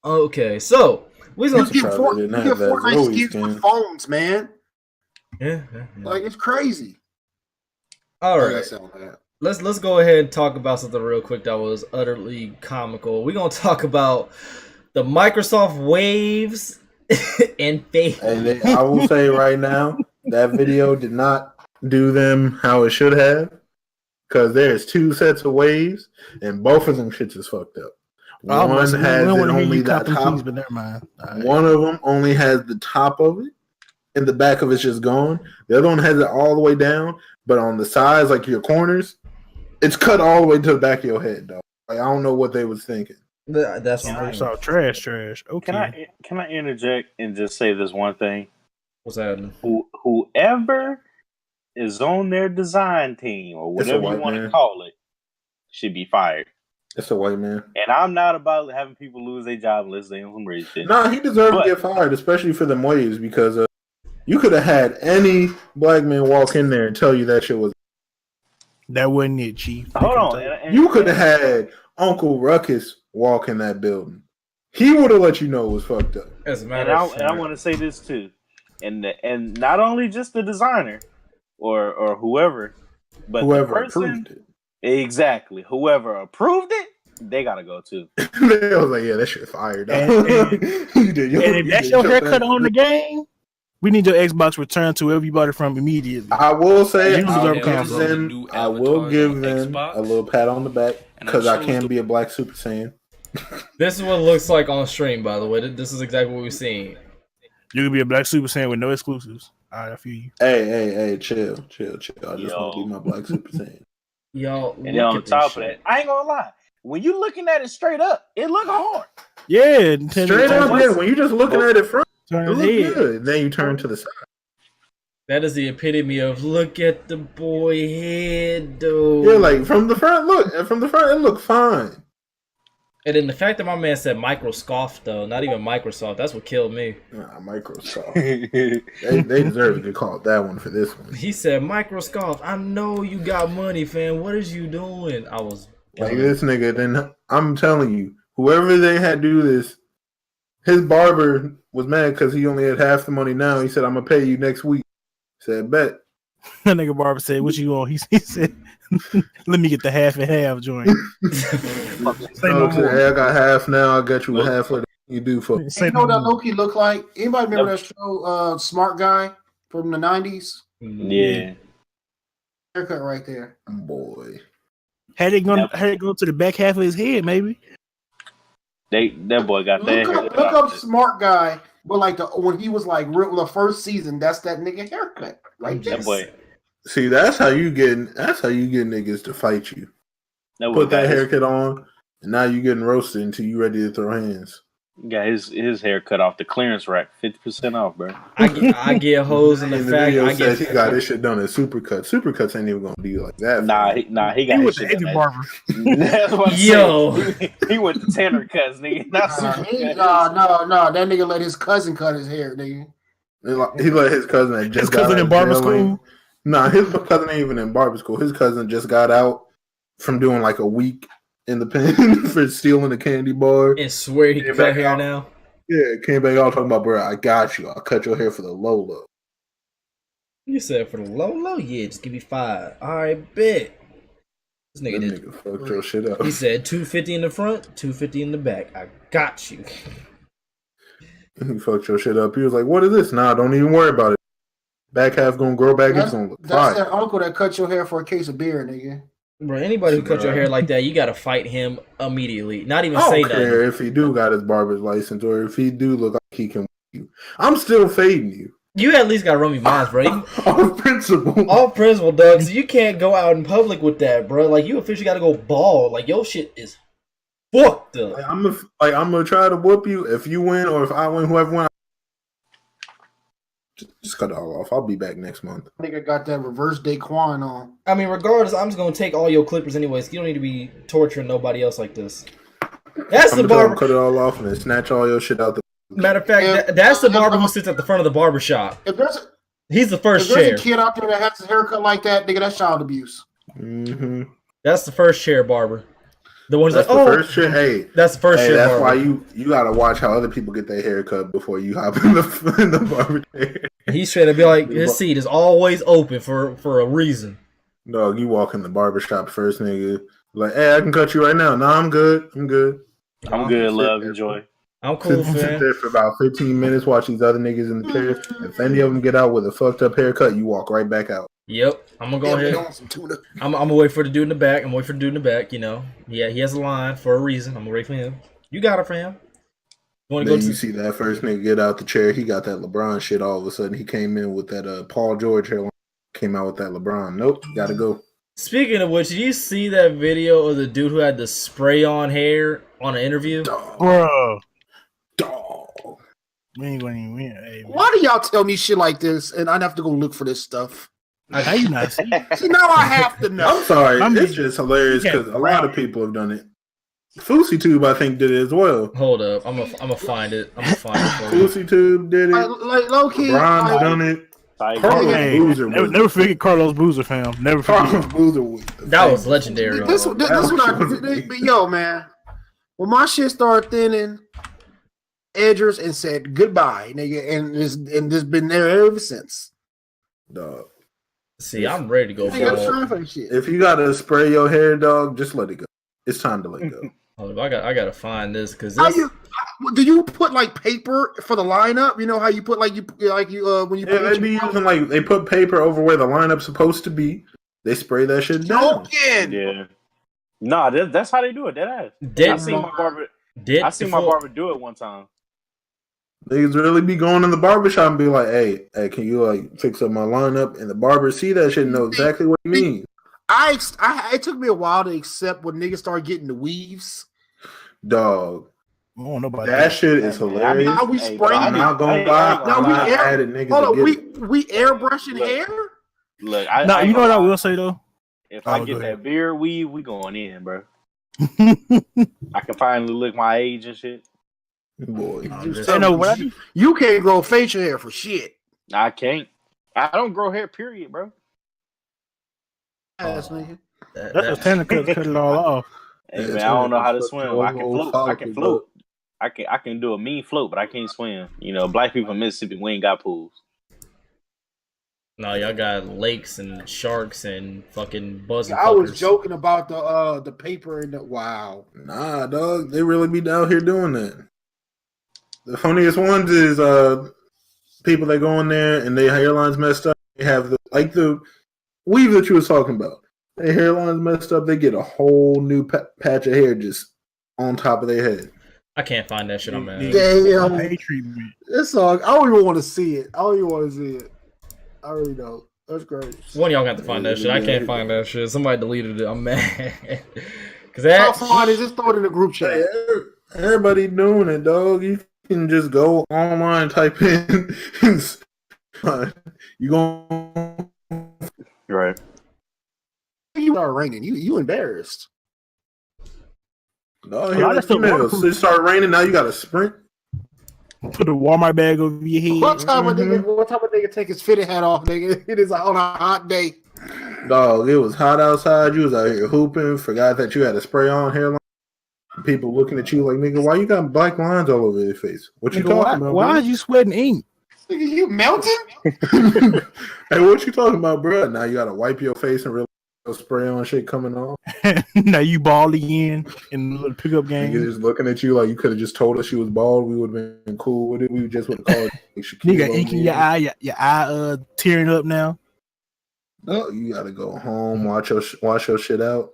Okay, so. You get Fortnite skins with phones, man. Yeah. Like it's crazy. All right, let's go ahead and talk about something real quick that was utterly comical. We're gonna talk about the Microsoft Waves and Face. And I will say right now, that video did not do them how it should have, because there's 2 sets of waves, and both of them shits is fucked up. One has only the top, but never mind. Right. One of them only has the top of it, and the back of it's just gone. The other one has it all the way down, but on the sides, like your corners, it's cut all the way to the back of your head, dog. Like I don't know what they was thinking. That's so trash. Okay. Can I interject and just say this one thing? What's happening? Whoever is on their design team or whatever you want to call it should be fired. It's a white man. And I'm not about having people lose their job unless they on some race shit. Nah, he deserved to get fired, especially for them waves, because you could have had any black man walk in there and tell you that shit was. That wasn't it, Chief. Hold on. You could have had Uncle Ruckus walk in that building. He would have let you know it was fucked up. As a matter of fact. And I want to say this too. And not only just the designer or whoever, but whoever the person, approved it. Exactly. Whoever approved it, they gotta go too. They was like, yeah, that shit fired. And if that's your haircut on the game, we need your Xbox returned to wherever you bought it from immediately. I will say, I will give them a little pat on the back because I can be a black Super Saiyan. This is what it looks like on stream, by the way. This is exactly what we're seeing. You can be a black Super Saiyan with no exclusives. All right, I feel you. Hey, chill. I just want to be my black Super Saiyan. Yo, and then on top of that, I ain't gonna lie. When you looking at it straight up, it look hard. Yeah, straight up. Yeah, when you just looking at it front, it look good. Then you turn to the side. That is the epitome of look at the boy head, though. Yeah, like from the front, it looked fine. And then the fact that my man said Microsoft, though, not even Microsoft, that's what killed me. Nah, Microsoft. they deserve to get called that one for this one. He said, Microsoft, I know you got money, fam. What is you doing? I was like, this nigga, then I'm telling you, whoever they had do this, His barber was mad because he only had half the money now. He said, "I'm gonna pay you next week." I said, "Bet." That nigga barber said, "What you want?" He said, "Let me get the half and half joint." Say no Hey, more. I got half now. I got you half of you do for. Say You know no what that more. Loki look like? Anybody remember that show, Smart Guy from the 90s? Yeah. Haircut right there. Boy, Had it go to the back half of his head, maybe. That boy got that. Look up Smart Guy, but like when he was like the first season, that's that nigga haircut right there. That boy. see, that's how you get niggas to fight you. That boy Put that got his, haircut on, and now you getting roasted until you ready to throw hands. got his hair cut off the clearance rack, 50% off, bro. I get hoes in the fact video I says get he got this shit done at Supercuts. Supercuts ain't even gonna be like that. Nah, he got He his was shit the heavy done. barber. That's what I'm Yo. saying. He went to Tanner Cuts, nigga. Not Supercuts. No, that nigga let his cousin cut his hair, nigga. He let his cousin that just His got cousin out in of barber jail. school. Nah, his cousin ain't even in barber school. His cousin just got out from doing like a week in the pen for stealing a candy bar. and swear he can cut hair now. Yeah, came back out talking about, bro, I got you. I'll cut your hair for the low. You said for the low, yeah, just give me 5. All right, bet. This That nigga did. nigga fucked your shit up. He said 250 in the front, 250 in the back. I got you. He fucked your shit up. He was like, what is this? Nah, don't even worry about it. Back half gonna grow back. It's gonna look That's fine. that uncle that cut your hair for a case of beer, nigga. Bro, anybody who cut your hair like that, you gotta fight him immediately. Not even I say don't care nothing. if he do got his barber's license or if he do look like he can you. I'm still fading you. You at least gotta run me mines, bro. On principle. All principle, Doug. So you can't go out in public with that, bro. Like you officially gotta go bald. Like your shit is fucked up. I'm gonna try to whoop you if you win or if I win, whoever wins. Just cut it all off. I'll be back next month. Nigga got that reverse Daquan on. I mean, regardless, I'm just gonna take all your clippers anyways. You don't need to be torturing nobody else like this. That's the I'm gonna barber. cut it all off and then snatch all your shit out the. Matter of fact, that's the barber who sits at the front of the barber shop. He's the first if there's chair. a kid out there that has his haircut like that, nigga, that's child abuse. Mm-hmm. That's the first chair barber. The one's That's like, the oh, first chair. Hey, that's the first chair that's barber. why you gotta watch how other people get their hair cut before you hop in the barber chair. He's trying to be like, his seat is always open for a reason. Dog, you walk in the barber shop first, nigga. Like, hey, I can cut you right now. No, I'm good. I'm good. I'm good, love. Enjoy. I'm cool, Sit fam. there for about 15 minutes, watch these other niggas in the chair. If any of them get out with a fucked up haircut, you walk right back out. Yep, I'm gonna go ahead. I'm gonna wait for the dude in the back. I'm waiting for the dude in the back. You know, yeah, he has a line for a reason. I'm gonna wait for him. You got it, fam. You want to Then go you to? see that first nigga get out the chair. He got that LeBron shit. All of a sudden, he came in with that Paul George hairline. Came out with that LeBron. Nope, gotta go. Speaking of which, did you see that video of the dude who had the spray on hair on an interview? Bro. Dog. We ain't gonna even win. Hey, man. Why do y'all tell me shit like this and I have to go look for this stuff? How you not see? See, now I have to know. I'm sorry. I'm It's just- just hilarious because a lot of people have done it. FouseyTube, I think, did it as well. Hold up, I'm gonna find it. I'm gonna find it for you. FouseyTube did it. Like low key, LeBron's like, done it. Carlos Hey, Boozer never forget Carlos Boozer, fam. Never forget. Carlos Boozer was That was legendary. this what I yo man. When my shit started thinning, edgers and said goodbye, nigga, and this been there ever since. Dog. See, I'm ready to go I got bald. time for this shit. If you gotta spray your hair, dog, just let it go. It's time to let it go. Hold up, I gotta find this because How do you put like paper for the lineup? You know how you put when you Yeah, they be using like they put paper over where the lineup's supposed to be. They spray that shit down. Yeah. Nah, that's how they do it. That ass. I seen my barber do it one time. Niggas really be going in the barbershop and be like, hey, can you like fix up my lineup? And the barber see that shit and know exactly what you mean. It took me a while to accept when niggas started getting the weaves. Dog. Oh, nobody. That shit is hilarious. Now we spraying I'm it. not gonna lie. Now I'm we not mad at niggas. Hold on, that get it. we airbrushing hair. Look, No, you know what I will say though. If I Oh, get go that ahead. beard weave, we going in, bro. I can finally look my age and shit. Boy. I know what I do. You can't grow facial hair for shit. I can't. I don't grow hair, period, bro. Ass nigga. That's what Tanner cut it all off. Hey, man, I don't know how to swim. I can float. I can do a mean float, but I can't swim. You know, black people in Mississippi, we ain't got pools. No, y'all got lakes and sharks and fucking buzzing. I was joking about the paper and the wow. Nah, dog, they really be down here doing that. The funniest ones is people that go in there and their hairline's messed up. They have the weave that you was talking about. Their hairline's messed up. They get a whole new patch of hair just on top of their head. I can't find that shit on my Damn. Pay treatment. This song, I don't even want to see it. I really don't. That's great. One of y'all got to find that shit. I can't find that shit. Somebody deleted it. I'm mad. Cause that. How far is just throw it in the group chat? Everybody doing it, dog. You can just go online, type in. You going right? You are raining. You embarrassed. No, it started raining. Now you got to sprint. Put a Walmart bag over your head. What time of nigga take his fitted hat off, nigga? It is on a hot day. Dog, it was hot outside. You was out here hooping. Forgot that you had a spray on hairline. People looking at you like, nigga, why you got black lines all over your face? What you talking about? Why are you sweating ink? Nigga, you melting? Hey, what you talking about, bro? Now you gotta wipe your face and really spray on shit coming off. Now you bald again in the little pickup game. Nigga just looking at you like you could have just told us she was bald. We would have been cool with it. We just would have called You got ink in your eye. Your eye tearing up now. No, you gotta go home, wash your shit out.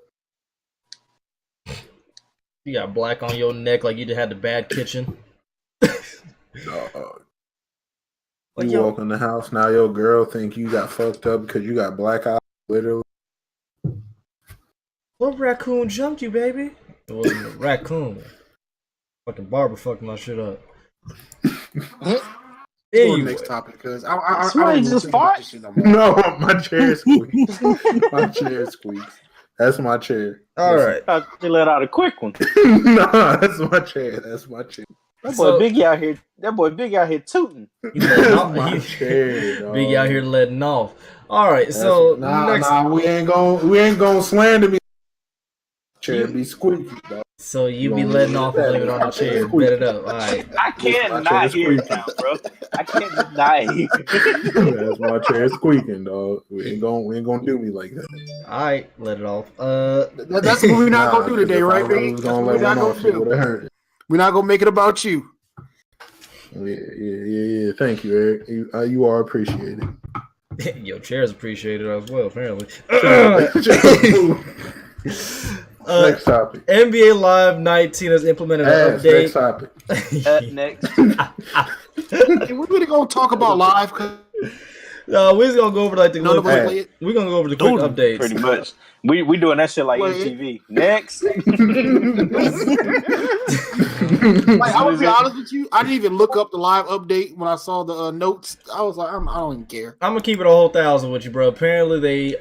You got black on your neck like you just had the bad kitchen. Dog. You walk in the house, now your girl think you got fucked up because you got black eyes, literally. What raccoon jumped you, baby? It wasn't a raccoon. Fucking barber fucked my shit up. Anyway. Next topic, because I don't just fart. No, my chair squeaks. My chair squeaks. That's my chair. All right. You let out a quick one. Nah, that's my chair. That's my chair. That boy Biggie out here. That boy Biggie out here tooting. Biggie out here letting off. All right. So we ain't gonna slander me. Chair be squeaky, dog. So you be letting off and leave it on the chair. Bet it up. All right. I can't not hear it now, bro. I can't not hear it. That's my chair squeaking, dog. We ain't gonna do me like that. All right, let it off. That's what we're not gonna do today, right, Biggie? That's what we're not gonna do. We're not gonna make it about you. Yeah. Thank you, Eric. You are appreciated. Your chair is appreciated as well, apparently. Next topic. NBA Live 19 has implemented an update. Next topic. Next. We're really gonna talk about live. No, we're just gonna go over like the we're gonna go over the quick updates. Pretty much. We doing that shit like MTV. Next. Like, I would be honest with you, I didn't even look up the live update when I saw the notes. I was like, I don't even care. I'm gonna keep it a whole 1,000 with you, bro. Apparently, they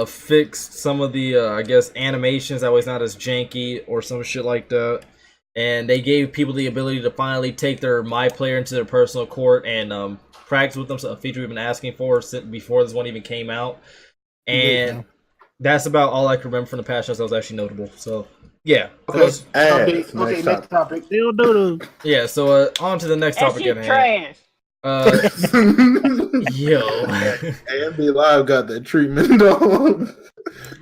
fixed some of the I guess animations that was not as janky or some shit like that, and they gave people the ability to finally take their My Player into their personal court and practice with them. So a feature we've been asking for before this one even came out, and that's about all I can remember from the past shows that was actually notable. So. Yeah. Next topic. Yeah, so on to the next topic at hand. Yo. NBA Live got that treatment, dog.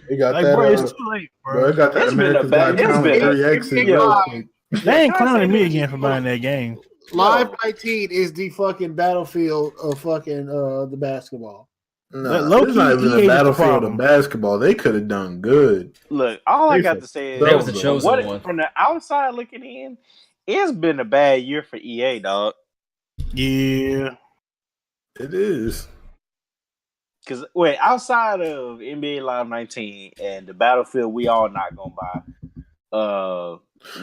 They got that. Bro, it's too late, bro. I got that American Got Talent 3X. They ain't clowning me again for buying that game. Live 19 is the fucking battlefield of fucking the basketball. No, it's not even a battlefield of basketball. They could have done good. Look, all I got to say is that was the chosen one. From the outside looking in, it's been a bad year for EA, dog. Yeah, it is. Because outside of NBA Live 19 and the Battlefield, we all not gonna buy.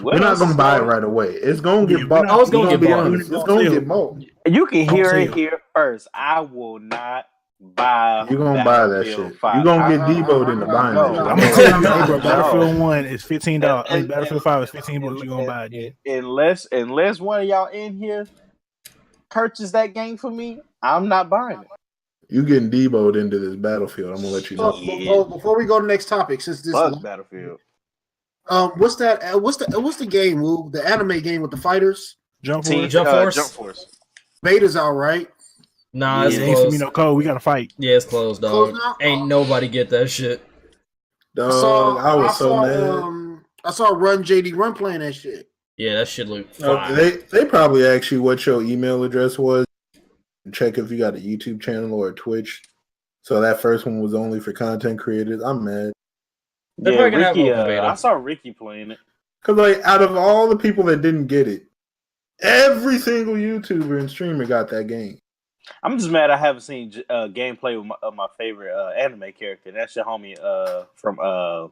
We're not gonna buy it right away. It's gonna get bought. I was gonna get bought. It's gonna get bought. You can hear it here first. I will not buy. You're gonna buy that shit. You're gonna get Debo'd into buying that shit. I'm gonna tell you now, bro. Battlefield 1 is $15. I mean, Battlefield 5 is $15. You're gonna buy it. Unless one of y'all in here purchase that game for me, I'm not buying it. You getting Debo'd into this Battlefield? I'm gonna let you know. Before we go to the next topic, since this Battlefield. What's that? What's the game? Woo? The anime game with the fighters? Jump Team, Force. Jump Force? Jump Force. Beta's out, right? Nah, it's It ain't for me closed. no code. We gotta fight. Yeah, it's closed, dog. Closed now? Ain't nobody get that shit. Dog, I was so mad. I saw Run JD Run playing that shit. Yeah, that shit look fine. They probably asked you what your email address was. Check if you got a YouTube channel or a Twitch. So that first one was only for content creators. I'm mad. They're Yeah, probably gonna have Ricky, open beta. I saw Ricky playing it. Because like out of all the people that didn't get it, every single YouTuber and streamer got that game. I'm just mad I haven't seen gameplay with my favorite anime character. That's your homie from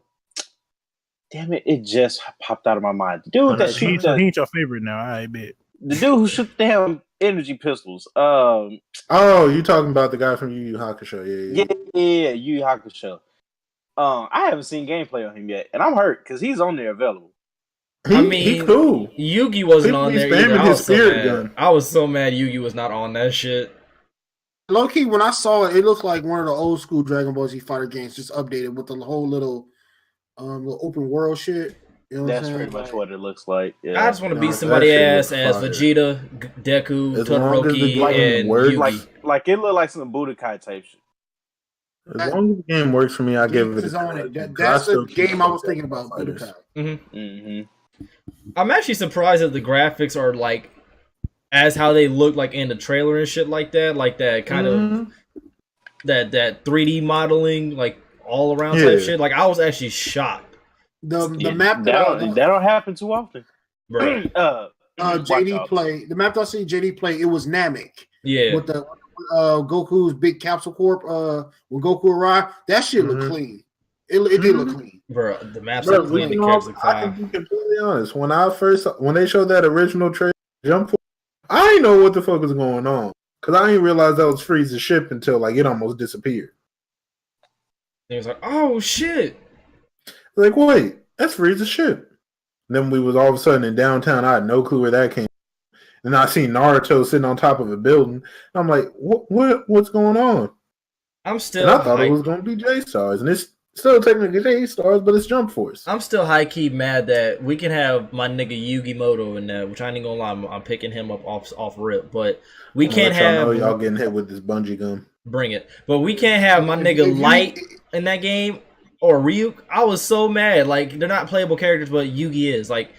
damn it, it just popped out of my mind. The dude that He shoots the ain't your favorite now. I bet. dude who shoots the damn energy pistols. Oh, you talking about the guy from Yu Yu Hakusho? Yeah, Yu Yu Hakusho. I haven't seen gameplay on him yet, and I'm hurt because he's on there available. He cool. Yugi wasn't People on be there spamming either. his spirit gun. I was so mad Yugi was not on that shit. Low key, when I saw it, it looked like one of the old school Dragon Ball Z Fighter games, just updated with the whole little open world shit. You know That's pretty much what it looks like. Yeah. I just want to beat that somebody shit ass looks as fire. Vegeta, Deku, As long as the Todoroki, game and works. Yugi. like it looked like some Budokai type shit. As long as the game works for me, I give it. That's the game I was thinking about. Budokai. Mm-hmm. I'm actually surprised that the graphics are like as how they look like in the trailer and shit like that kind of that 3D modeling, like all around type shit. Like I was actually shocked. The map that don't happen too often. Bro. JD play, the map that I see JD play, it was Namek. Yeah. With the Goku's big capsule corp, when Goku arrived, that shit looked clean. It did look clean. Bro, the maps look clean, the characters look I can fine. be completely honest. When they showed that original trailer, Jump Force, I didn't know what the fuck was going on. Because I didn't realize that was Frieza's ship until like it almost disappeared. And he was like, oh shit. Like, wait, that's Frieza's ship. And then we was all of a sudden in downtown. I had no clue where that came from. And I seen Naruto sitting on top of a building. I'm like, what's going on? I'm still And I thought it was going to be J-Stars. And it's still technically J-Stars, but it's Jump Force. I'm still high-key mad that we can have my nigga Yugi Moto in there, which I ain't gonna lie, I'm picking him up off rip. But we can't have... y'all getting hit with this bungee gun. Bring it. But we can't have my nigga Light in that game. Or Ryuk. I was so mad. Like, they're not playable characters, but Yugi is. Like,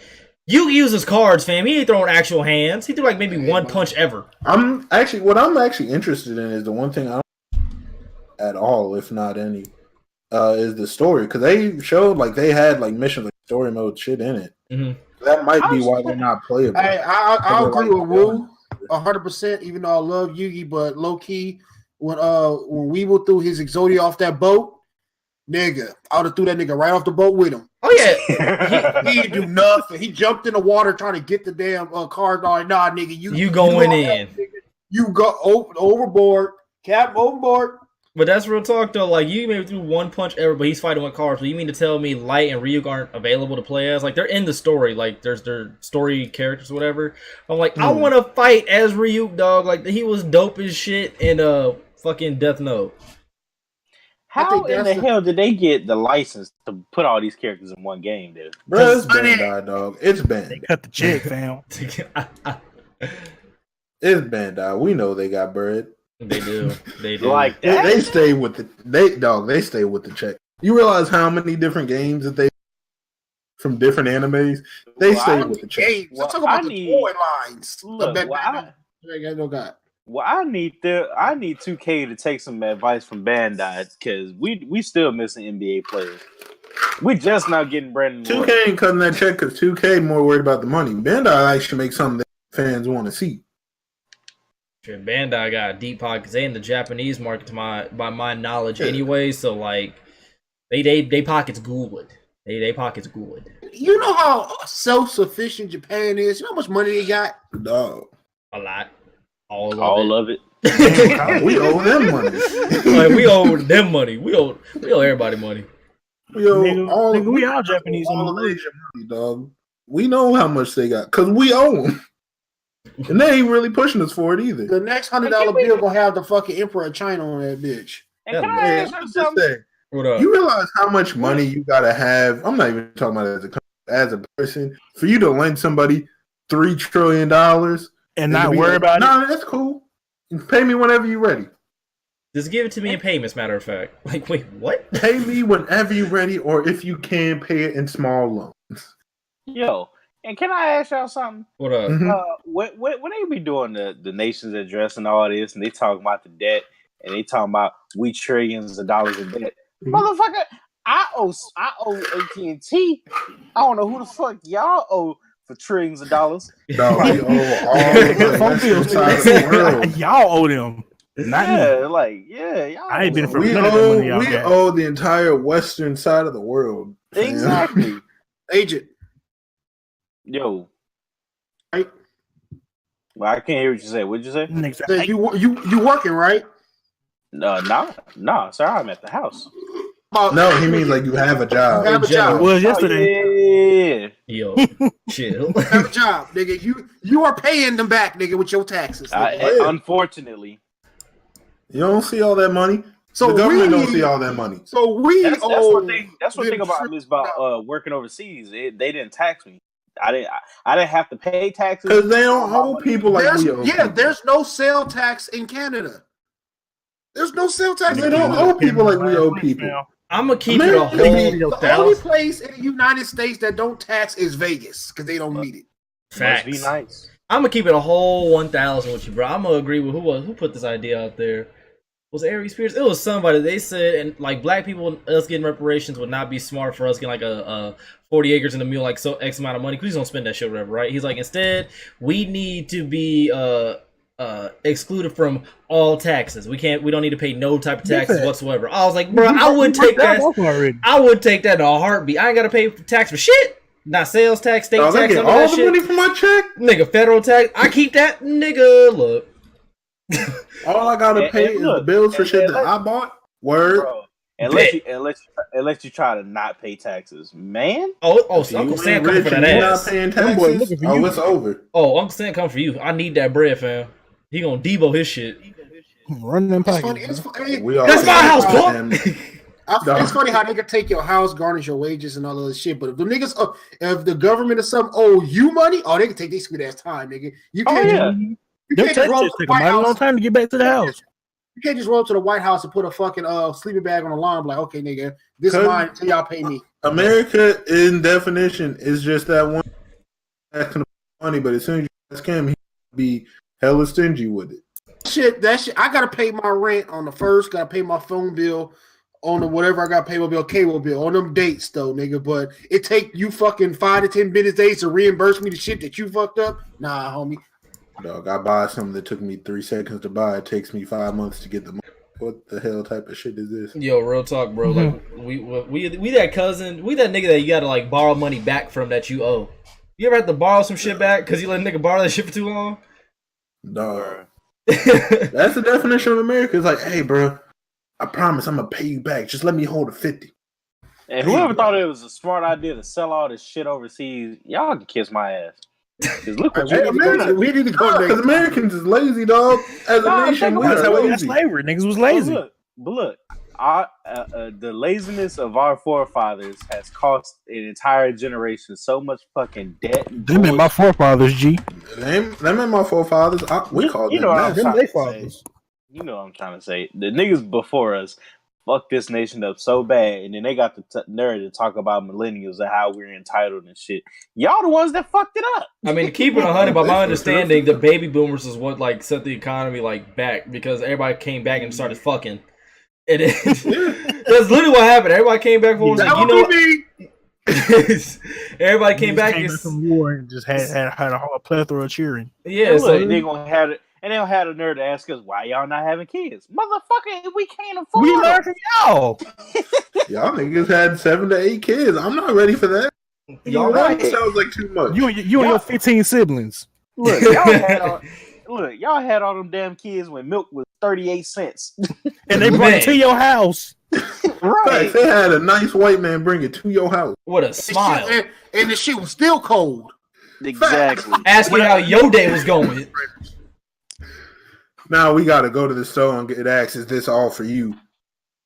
Yugi uses cards, fam. He ain't throwing actual hands. He threw like maybe one punch ever. What I'm actually interested in is the one thing I don't at all, if not any, is the story. Because they showed like they had like mission like story mode shit in it. Mm-hmm. That might be why they're not playable. I agree with Wu 100%. Even though I love Yugi, but low key when Weevil threw his Exodia off that boat, nigga, I would have threw that nigga right off the boat with him. Oh yeah, he didn't do nothing. He jumped in the water trying to get the damn card. Like, nah, nigga, you going in. You go overboard, cap overboard. But that's real talk though. Like you maybe threw one punch ever, but he's fighting with cards. So you mean to tell me Light and Ryuk aren't available to play as? Like they're in the story. Like there's their story characters, or whatever. I'm like, I want to fight as Ryuk, dog. Like he was dope as shit in fucking Death Note. How in the hell did they get the license to put all these characters in one game, dude? Bro, it's Bandai, dog. It's Bandai. They cut the check, fam. It's Bandai. We know they got bread. They do. They do. Like that? They stay with they stay with the check. You realize how many different games that they from different animes? They stay with the check. Let's talk about the toy lines. Well, I need 2K to take some advice from Bandai because we still missing NBA players. We just now getting Brandon. 2K ain't cutting that check because 2K more worried about the money. Bandai actually makes something that fans want to see. Bandai got deep pockets. They in the Japanese market, by my knowledge, anyway. So like, they pockets good. They pockets good. You know how self-sufficient Japan is. You know how much money they got? Dog, a lot. All of it. We owe them money. Like, we owe them money. We owe everybody money. We owe we all Japanese all of Asia money, dog. We know how much they got because we owe them. And they ain't really pushing us for it either. The next $100 bill gonna have the fucking Emperor of China on that bitch. And can I ask you something? What up? You realize how much money you gotta have? I'm not even talking about it as a company. as a person, for you to lend somebody $3 trillion and not worry about it. No, that's cool. You pay me whenever you're ready. Just give it to me in payments, matter of fact. Like, wait, what? Pay me whenever you're ready, or if you can, pay it in small loans. Yo, and can I ask y'all something? What up? When they be doing the nation's address and all this, and they talking about the debt, and they talking about we trillions of dollars in debt, motherfucker, I owe AT&T. I don't know who the fuck y'all owe for trillions of dollars. No, we owe all the phone bills inside of the world. Y'all owe them. Not me. Y'all I ain't been for We owe the entire western side of the world. Exactly. Agent. Yo. Right. Well, I can't hear what you say. What'd you say? So you working, right? No, sir. I'm at the house. No, he means like you have a job. You have a job. It was yesterday. Yo, chill. You have a job, nigga. You are paying them back, nigga, with your taxes. Unfortunately. You don't see all that money. So the government don't see all that money. So we that's one thing about working overseas. They didn't tax me. I didn't have to pay taxes because they don't owe people like we owe. Yeah, there's no sale tax in Canada. There's no sale tax. They don't owe people like we owe people. I'm gonna keep it a whole. The only place in the United States that don't tax is Vegas because they don't need it. Facts. Must be nice. I'm gonna keep it a whole 1,000 with you, bro. I'm gonna agree with who put this idea out there. Was it Aries Spears? It was somebody. They said, and like black people, us getting reparations would not be smart for us getting like a 40 acres in the mule, like so X amount of money. Because he's gonna spend that shit, or whatever, right? He's like, instead, we need to be excluded from all taxes. We don't need to pay no type of taxes whatsoever. I was like, bro, I would take that. I would take that in a heartbeat. I ain't gotta pay tax for shit. Not sales tax, state tax. I get all the money from my check, nigga. Federal tax. I keep that, nigga. Look. All I gotta pay is the bills for shit that I bought. Word. Bro, unless you try to not pay taxes, man. So Uncle Sam coming for that ass. Not paying taxes. It's over. Oh, Uncle Sam coming for you. I need that bread, fam. He gonna Debo his shit. Run them pockets. That's my house, punk. It's funny how they could take your house, garnish your wages, and all of this shit. But if the niggas, if the government or something owe you money, they can take their sweet ass time, nigga. You can't. You can't just roll to the White House. Long time to get back to the house. You can't just roll to the White House and put a fucking sleeping bag on the lawn. Like, okay, nigga, this is mine until y'all pay me. America, in definition, is just that one asking money. But as soon as you ask him, he be hella stingy with it. That shit. I gotta pay my rent on the first. Gotta pay my phone bill on the whatever I gotta pay my bill, cable bill on them dates though, nigga. But it take you fucking 5 to 10 business days to reimburse me the shit that you fucked up. Nah, homie. Dog, I buy something that took me 3 seconds to buy. It takes me 5 months to get the money. What the hell type of shit is this? Yo, real talk, bro. Like we that cousin, we that nigga that you gotta like borrow money back from that you owe. You ever have to borrow some shit back because you let a nigga borrow that shit for too long? Dog. That's the definition of America. It's like, hey, bro, I promise I'm gonna pay you back. Just let me hold a 50. And whoever thought it was a smart idea to sell all this shit overseas, y'all can kiss my ass. Look what we need to go because Americans is lazy, dog. As a nation, that's how we got slavery. Niggas was lazy. But look, the laziness of our forefathers has cost an entire generation so much fucking debt. Them and my forefathers, G. Them and my forefathers. We call them. Fathers. You know what I'm trying to say. The niggas before us fucked this nation up so bad, and then they got the nerve to talk about millennials and how we're entitled and shit. Y'all the ones that fucked it up. I mean, to keep it 100, by my understanding, the baby boomers is what like set the economy like back because everybody came back and started fucking. That's literally what happened. Everybody came back for like, you know. Everybody came back from war and just had a whole plethora of cheering. Yeah, so they gonna have it. And they'll have the nerve to ask us, why y'all not having kids? Motherfucker, we can't afford We learned from y'all. Y'all niggas had 7 to 8 kids. I'm not ready for that. Y'all right. Sounds like too much. You and your 15 siblings. Look, y'all had all them damn kids when milk was 38 cents. And they brought it to your house. Right. They had a nice white man bring it to your house. What a smile. And the shit was still cold. Exactly. Asking how your day was going. Now we got to go to the store and get asked, is this all for you?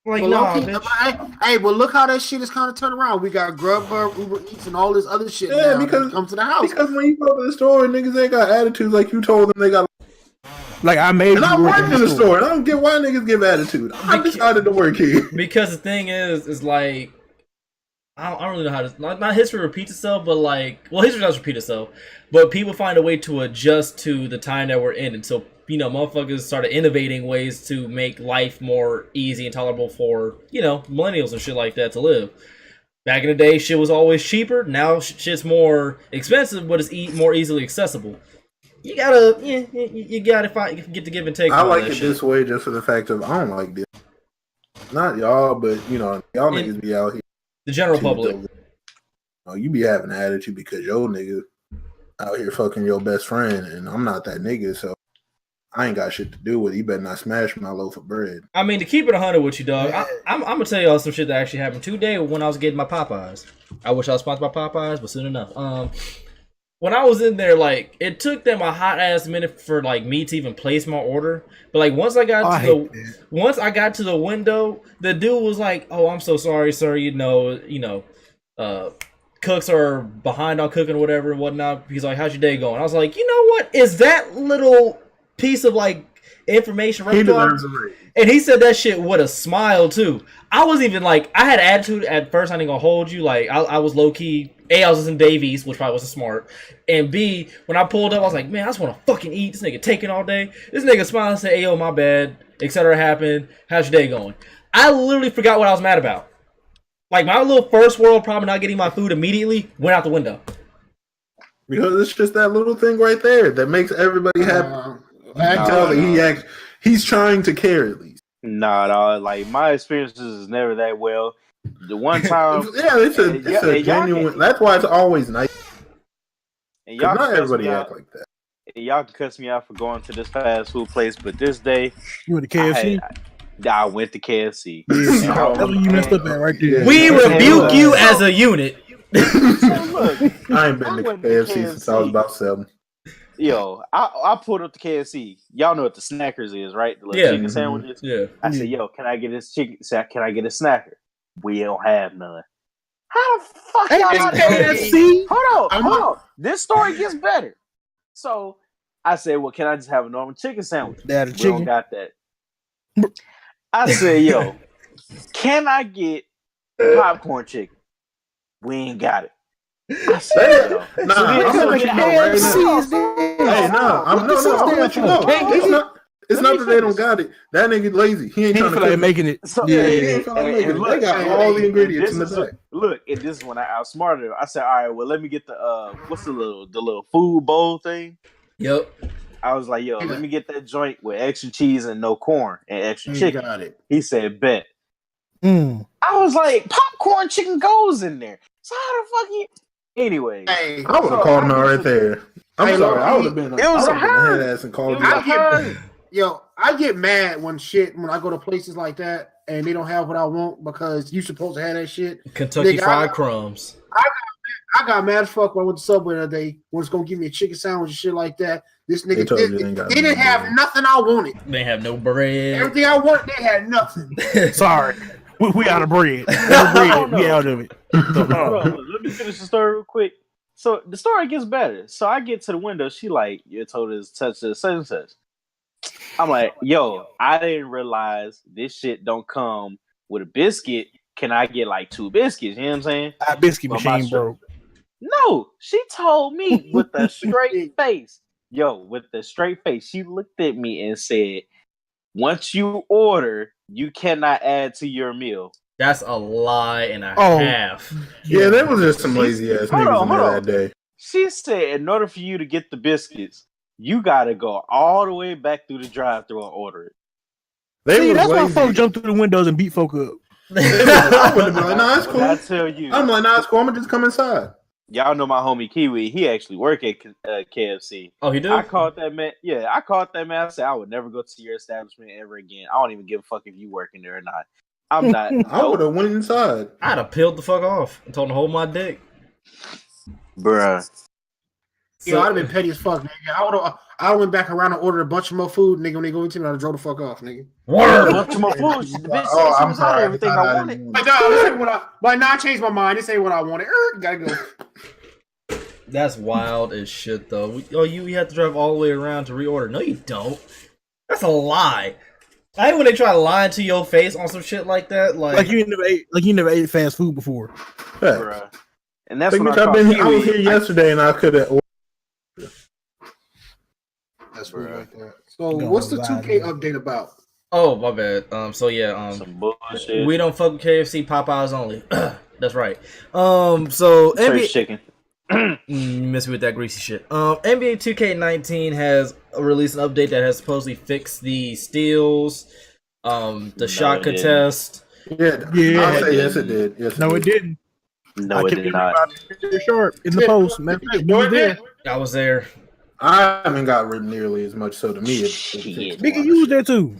Like, Well, nah, okay, bitch. hey, but look how that shit is kind of turned around. We got Grubhub, Uber Eats, and all this other shit now that comes to the house. Because when you go to the store, niggas ain't got attitudes like you told them they got. Like I made. And I work in the store, and I don't get why niggas give attitude. I decided to work here because the thing is like I don't really know how to. Not history repeats itself, but like, well, history does repeat itself, but people find a way to adjust to the time that we're in, and so motherfuckers started innovating ways to make life more easy and tolerable for millennials and shit like that to live. Back in the day, shit was always cheaper. Now shit's more expensive, but it's more easily accessible. You gotta get the give and take. I like it this way just for the fact of I don't like this. Not y'all, but y'all niggas be out here. The general public. You be having an attitude because your nigga out here fucking your best friend, and I'm not that nigga, so I ain't got shit to do with it. You better not smash my loaf of bread. I mean, to keep it 100 with you, dog, I'm gonna tell y'all some shit that actually happened today when I was getting my Popeyes. I wish I was sponsored by Popeyes, but soon enough. When I was in there, like, it took them a hot ass minute for like me to even place my order. But like once I got to the window, the dude was like, "Oh, I'm so sorry, sir. Cooks are behind on cooking or whatever and whatnot." He's like, "How's your day going?" I was like, "You know what? Is that little piece of like information right there?" And he said that shit with a smile too. I was even like, I had attitude at first. I ain't gonna hold you. Like I was low key. A, I was listening to Davies, which probably wasn't smart. And B, when I pulled up, I was like, man, I just want to fucking eat. This nigga taking all day. This nigga smiled and said, "Hey, yo, my bad, etc. happened. How's your day going?" I literally forgot what I was mad about. Like my little first world problem, not getting my food immediately, went out the window. Because it's just that little thing right there that makes everybody happy. I can tell that he's trying to care at least. Nah, dog. Like my experiences is never that well. The one time, it's a genuine. That's why it's always nice. And y'all not everybody act like that. And y'all can cuss me out for going to this fast food place, but this day, you went to KFC. I went to KFC. That's what you messed up at right there. We rebuke you as a unit. So look, I ain't been to KFC since I was about 7. Yo, I pulled up the KFC. Y'all know what the snackers is, right? The little chicken sandwiches. Yeah. I said, "Yo, can I get this chicken? Can I get a snacker?" We don't have none. How the fuck y'all not KFC? Hold on. This story gets better. So I said, "Well, can I just have a normal chicken sandwich?" We don't got that. I said, "Yo, can I get popcorn chicken?" We ain't got it. I said, "Yo, I'm gonna let you know. I'm gonna let you know. It's not that they don't got it. That nigga lazy. He ain't trying to like making it. So, he ain't trying to make it. They got all the ingredients in the back. Look, and this is when I outsmarted him. I said, "All right, well, let me get the what's the little food bowl thing?" Yep. I was like, "Yo, let me get that joint with extra cheese and no corn and extra chicken." Got it. He said, "Bet." I was like, popcorn chicken goes in there. So how the fuck you? Anyway, Hey, I would have called him out right there. I'm sorry. I would have been. It was a head ass and called him. I get mad when I go to places like that and they don't have what I want because you supposed to have that shit. Kentucky Fried Crumbs. I got mad as fuck when I went to Subway the other day. Was gonna give me a chicken sandwich and shit like that. This nigga they didn't have nothing I wanted. They have no bread. Everything I wanted, they had nothing. Sorry, we out of bread. We out of it. Hold on, let me finish the story real quick. So the story gets better. So I get to the window. She like, "You told us such and such." I'm like, "Yo, I didn't realize this shit don't come with a biscuit. Can I get like 2 biscuits?" You know what I'm saying? Our biscuit machine broke. No, she told me with a straight face. Yo, with the straight face, she looked at me and said, "Once you order, you cannot add to your meal." That's a lie and a half. Yeah, there was just some lazy ass niggas in there that day. She said, in order for you to get the biscuits, you gotta go all the way back through the drive-thru and order it. That's why folks jump through the windows and beat folk up. I would have been like, "Nah, it's cool." I tell you, I'm like, "Nah, it's cool. I'm gonna just come inside." Y'all know my homie Kiwi. He actually work at KFC. Oh, he do? I called that man. Yeah, I called that man. I said, "I would never go to your establishment ever again. I don't even give a fuck if you working there or not. I'm not." I would have went inside. I'd have peeled the fuck off and told him to hold my dick. Bruh. Yeah, I'd have been petty as fuck, nigga. I went back around and ordered a bunch of more food, nigga. When they go into me, I'd have drove the fuck off, nigga. A bunch of more food. The bitch said she was out of everything I wanted. Like, no, this ain't what I changed my mind. This ain't what I wanted. Gotta go. That's wild as shit, though. You have to drive all the way around to reorder. No, you don't. That's a lie. I hate when they try to lie to your face on some shit like that. Like you never ate fast food before. Bruh. And that's what I was here yesterday and I could have. That's weird like that. So what's the 2K update about? Oh, my bad. So yeah, some bullshit. We don't fuck with KFC, Popeyes only. That's right. So NBA chicken. Miss me with that greasy shit. NBA 2K19 has released an update that has supposedly fixed the steals, the shot contest. Yeah. I'll say yes, it did. Yes, it didn't. No, it did not. Sharp in the post. I was there. I haven't got ripped nearly as much. So to me, nigga, you was there too.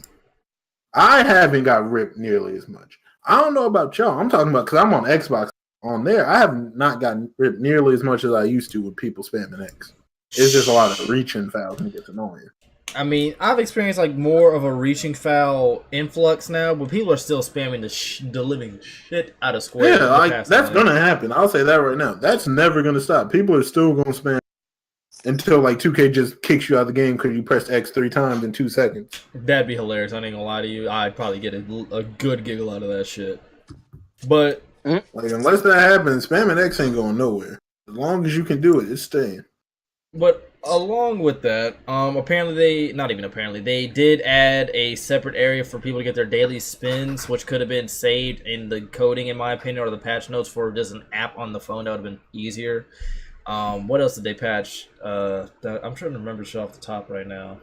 I haven't got ripped nearly as much. I don't know about y'all. I'm talking about because I'm on Xbox. On there, I have not gotten ripped nearly as much as I used to with people spamming X. It's just a lot of reaching fouls and it gets annoying. I mean, I've experienced like more of a reaching foul influx now, but people are still spamming the living shit out of square. Yeah, like that's gonna happen. I'll say that right now. That's never gonna stop. People are still gonna spam until like 2K just kicks you out of the game because you pressed X 3 times in 2 seconds. That'd be hilarious. I ain't gonna lie to you. I'd probably get a good giggle out of that shit. But like unless that happens, spamming X ain't going nowhere. As long as you can do it, it's staying. But along with that, they did add a separate area for people to get their daily spins, which could have been saved in the coding, in my opinion, or the patch notes for just an app on the phone. That would have been easier. What else did they patch? I'm trying to remember shit off the top right now.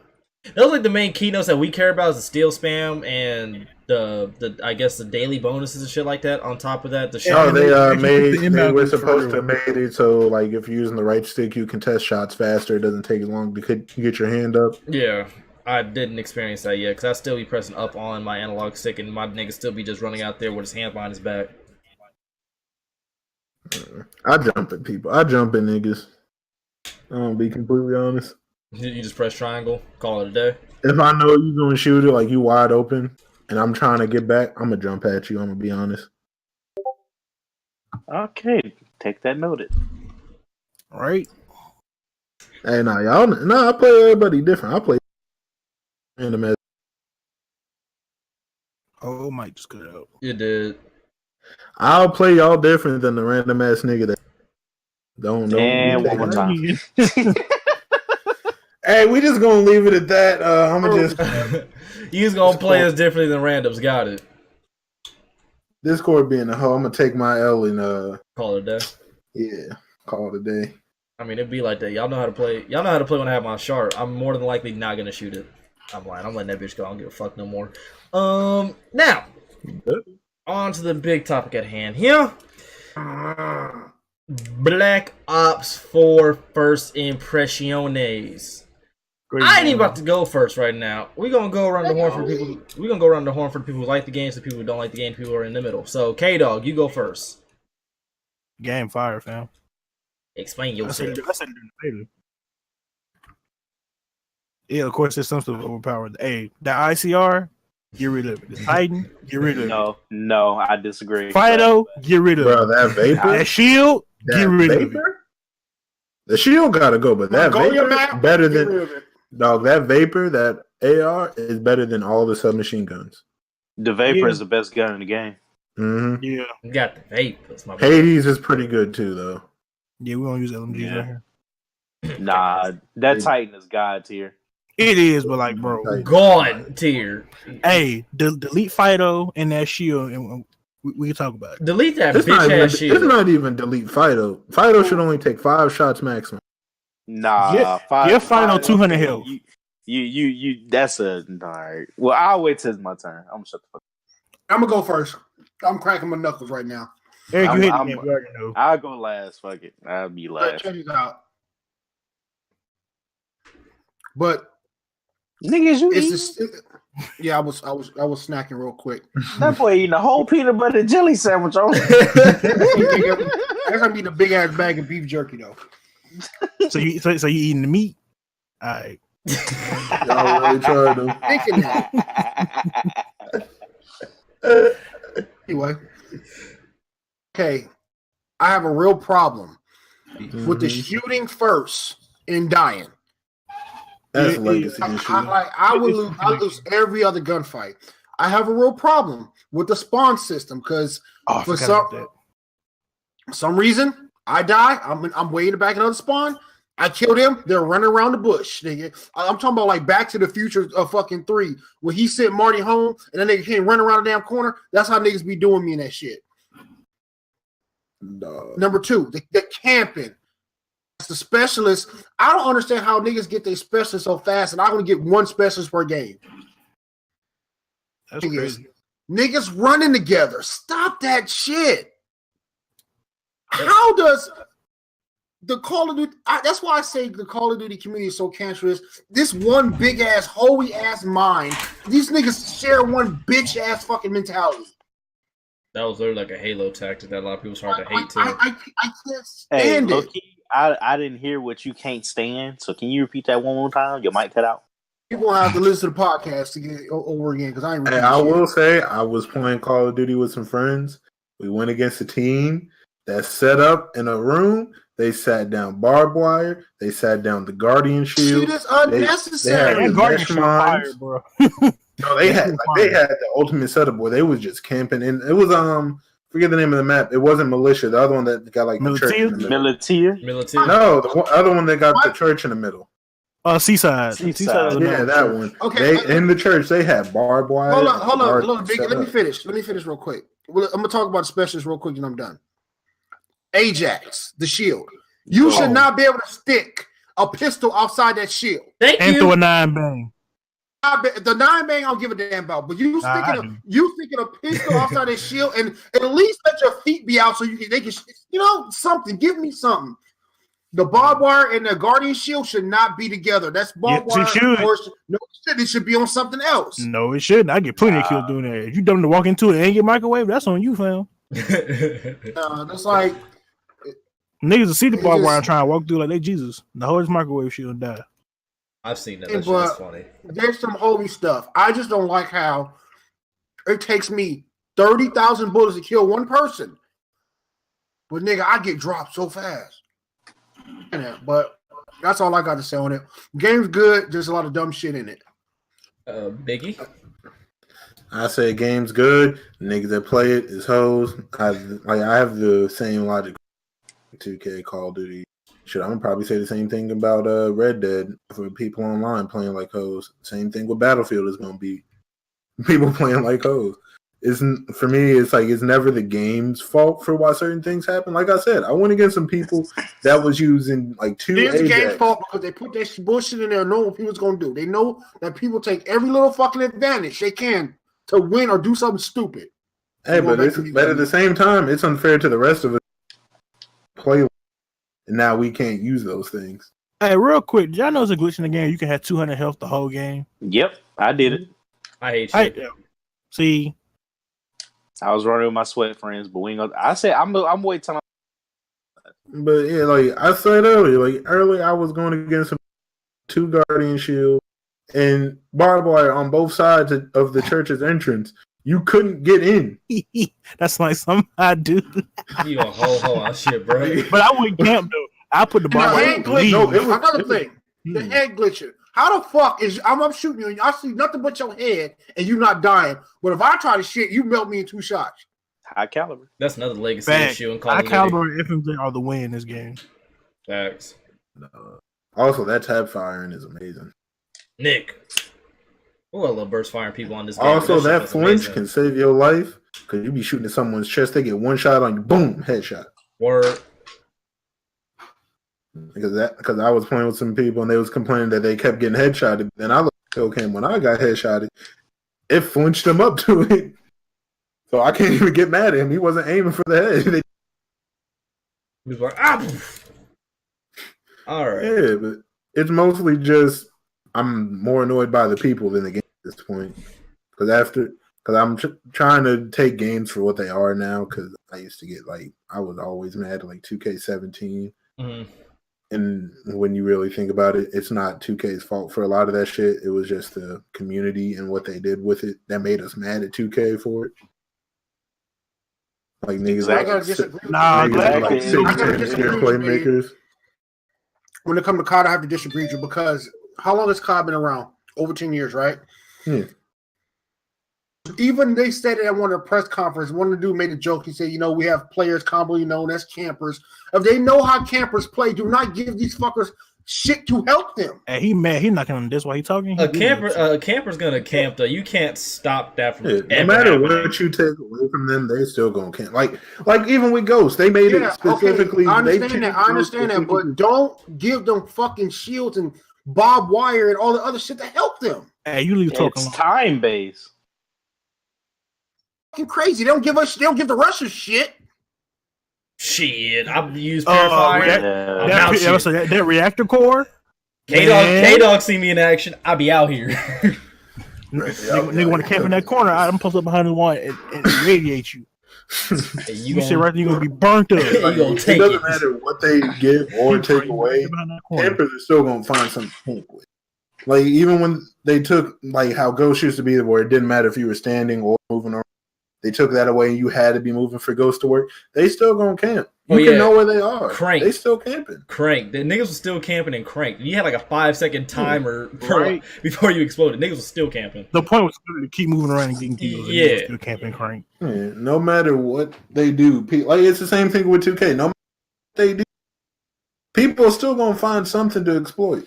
Those like the main keynotes that we care about is the steal spam and the I guess the daily bonuses and shit like that. On top of that, the shot. They were supposed to made it so like if you're using the right stick, you can test shots faster. It doesn't take as long to get your hand up. Yeah, I didn't experience that yet because I still be pressing up on my analog stick and my nigga still be just running out there with his hand behind his back. I jump at people. I jump at niggas. I'll be completely honest. You just press triangle, call it a day. If I know you're going to shoot it, like you wide open, and I'm trying to get back, I'm going to jump at you. I'm going to be honest. Okay, take that noted. All right. Hey, I play everybody different. I play random as. Oh, Mike just cut out. You did. I'll play y'all different than the random ass nigga that don't. And one more time. Hey, we just gonna leave it at that. I'm gonna just. He's gonna play us differently than randoms. Got it. Discord being a hoe, I'm gonna take my L and call it a day. Yeah, call it a day. I mean, it'd be like that. Y'all know how to play. Y'all know how to play when I have my sharp. I'm more than likely not gonna shoot it. I'm lying. I'm letting that bitch go. I don't give a fuck no more. Now on to the big topic at hand here. Black Ops 4 first impressiones. I ain't even about to go first right now. We're gonna go around the horn for people. We're gonna go around the horn for the people who like the games, the people who don't like the game, people who are in the middle. So, K-Dog, you go first. Game fire, fam. Explain yourself. I said it in the yeah, of course, there's some stuff overpowered. Hey, the ICR, get rid of it. The Titan, get rid of it. No, I disagree. Fido, get rid of it. Bro, that vapor. That shield, get rid of it. The shield gotta go, but that vapor better than dog. That vapor, that AR is better than all the submachine guns. The vapor is the best gun in the game. Mm-hmm. Yeah, You got the vape. Hades is pretty good too, though. Yeah, we don't use LMGs right here. Nah, that Titan is God tier. It is, but like, bro, God tier. Hey, delete Fido and that shield, and we can talk about it. Delete that It's bitch ass shield. It's not even delete Fido. Fido should only take 5 shots maximum. Nah, Fido 200 health. You. That's a all right. Well, I'll wait till it's my turn. I'm gonna shut the fuck up. I'm gonna go first. I'm cracking my knuckles right now. Eric, you hit the game. We already know. I'll go last. Fuck it. I'll be last. Check it out. But Niggas, you eat? Yeah, I was snacking real quick. That boy eating a whole peanut butter jelly sandwich on. That's gonna be the big ass bag of beef jerky though. So you eating the meat? All right. Y'all really tried them. Thinking that. Anyway. Okay. I have a real problem with the shooting first and dying. That's a legacy issue. I lose every other gunfight. I have a real problem with the spawn system because for some reason I die. I'm waiting back another spawn. I kill them. They're running around the bush. Nigga. I'm talking about like Back to the Future of fucking 3, where he sent Marty home and then they can't run around the damn corner. That's how niggas be doing me in that shit. Number 2, the camping. That's the specialist. I don't understand how niggas get their specialists so fast, and I only get one specialist per game. That's crazy. Niggas running together. Stop that shit. How does the Call of Duty? That's why I say the Call of Duty community is so cancerous. This one big ass, holy ass mind. These niggas share one bitch ass fucking mentality. That was literally like a Halo tactic that a lot of people started to hate too. I can't stand it. I didn't hear what you can't stand. So can you repeat that one more time? Your mic cut out. You're gonna have to listen to the podcast to get it over again because I ain't. Hey, I will say I was playing Call of Duty with some friends. We went against a team that set up in a room. They sat down barbed wire. They sat down the Guardian shield. Shit is unnecessary. They had the fire, bro. No, they had the ultimate setup where they was just camping, and it was forget the name of the map. It wasn't Militia. The other one that got like the church in the middle. MaliTia. No, the other one that got the church in the middle. Seaside. Yeah, that one. Okay. In the church, they had barbed wire. Hold on, Biggie. Let me finish real quick. Well, I'm gonna talk about the specialists real quick, and I'm done. Ajax, the shield. You should not be able to stick a pistol outside that shield. Thank you. And through a 9-bang. The 9-bang, I'll give a damn about. But you sticking a pistol outside that shield, and at least let your feet be out so they can something. Give me something. The barbed wire and the Guardian shield should not be together. That's barbed wire. It should be on something else. No, it shouldn't. I get plenty of kills doing that. If you dumb to walk into it and get microwave, that's on you, fam. That's like niggas will see the barbed wire and try and walk through like they Jesus. The whole microwave shield and die. I've seen that. That's just funny. There's some holy stuff. I just don't like how it takes me 30,000 bullets to kill one person. But nigga, I get dropped so fast. But that's all I got to say on it. Game's good. There's a lot of dumb shit in it. Biggie? I say game's good. Niggas that play it is hoes. I have the same logic. 2K, Call of Duty. I'm gonna probably say the same thing about Red Dead for people online playing like hoes. Same thing with Battlefield is gonna be people playing like hoes. For me, it's like it's never the game's fault for why certain things happen. Like I said, I went against some people that was using like two. It's the game's fault because they put that bullshit in there. Know what people's gonna do. They know that people take every little fucking advantage they can to win or do something stupid. Hey, but at the same time, it's unfair to the rest of us. Play, and now we can't use those things. Hey, real quick, did y'all know there's a glitch in the game? You can have 200 health the whole game. Yep, I did it. I hate you. See, I was running with my sweat friends, but we ain't gonna. I said I'm waiting. But yeah, like I said earlier, I was going against two Guardian shield and barbed wire on both sides of the church's entrance. You couldn't get in. That's like something I do. You a whole shit, bro. But I wouldn't camp though. I put the barbed wire. No, another thing. The head glitching. How the fuck is I'm shooting you and I see nothing but your head and you not dying? But if I try to shit, you melt me in 2 shots. High caliber. That's another legacy issue in Call of Duty. High caliber and FMJ are the win in this game. Facts. Also, that tab firing is amazing. Nick. Oh, I love burst firing people on this game. Also, that flinch can save your life because you be shooting at someone's chest. They get one shot on you, boom, headshot. Word. Because I was playing with some people and they was complaining that they kept getting headshotted. And I looked, okay, when I got headshotted, it flinched him up to it. So I can't even get mad at him. He wasn't aiming for the head. He was like, ah! All right. Yeah, but it's mostly just I'm more annoyed by the people than the game at this point. Because I'm trying to take games for what they are now. Because I used to get I was always mad at 2K17. Mm-hmm. And when you really think about it, it's not 2K's fault for a lot of that shit. It was just the community and what they did with it that made us mad at 2K for it. Like niggas, Exactly. like, Exactly. 6'10" playmakers. When it comes to COD, I have to disagree with you because how long has COD been around? Over 10 years, right? Yeah. Even they said it at one of the press conference. One of the dude made a joke. He said, we have players commonly known as campers. If they know how campers play, do not give these fuckers shit to help them. Hey, he mad. He not gonna. That's why he talking. A camper's gonna camp though. You can't stop that from. No matter what you take away from them, they still gonna camp. Like even with Ghost, they made it specifically. Okay. I understand that, but don't give them fucking shields and barbed wire and all the other shit to help them. Hey, you leave talking. It's time based. Fucking crazy. They don't give the Russians shit. Shit, I've used Purifier. That reactor core. K-Dog see me in action. I'll be out here. Nigga want to camp in that corner. I'm posted up behind the wall and radiate you. Hey, you sit right there, you're gonna be burnt up. It doesn't matter what they give or take away. Campers are still gonna find something to camp with. Like even when they took like how Ghost used to be, where it didn't matter if you were standing or moving around. They took that away and you had to be moving for Ghost to work. They still gonna camp. You can know where they are. Crank. They still camping. Crank. The niggas was still camping and Crank. You had like a 5-second timer before you exploded. Niggas was still camping. The point was to keep moving around and getting kills. Yeah. Still camping Crank. Yeah, no matter what they do, like it's the same thing with 2K. No matter what they do, people are still gonna find something to exploit.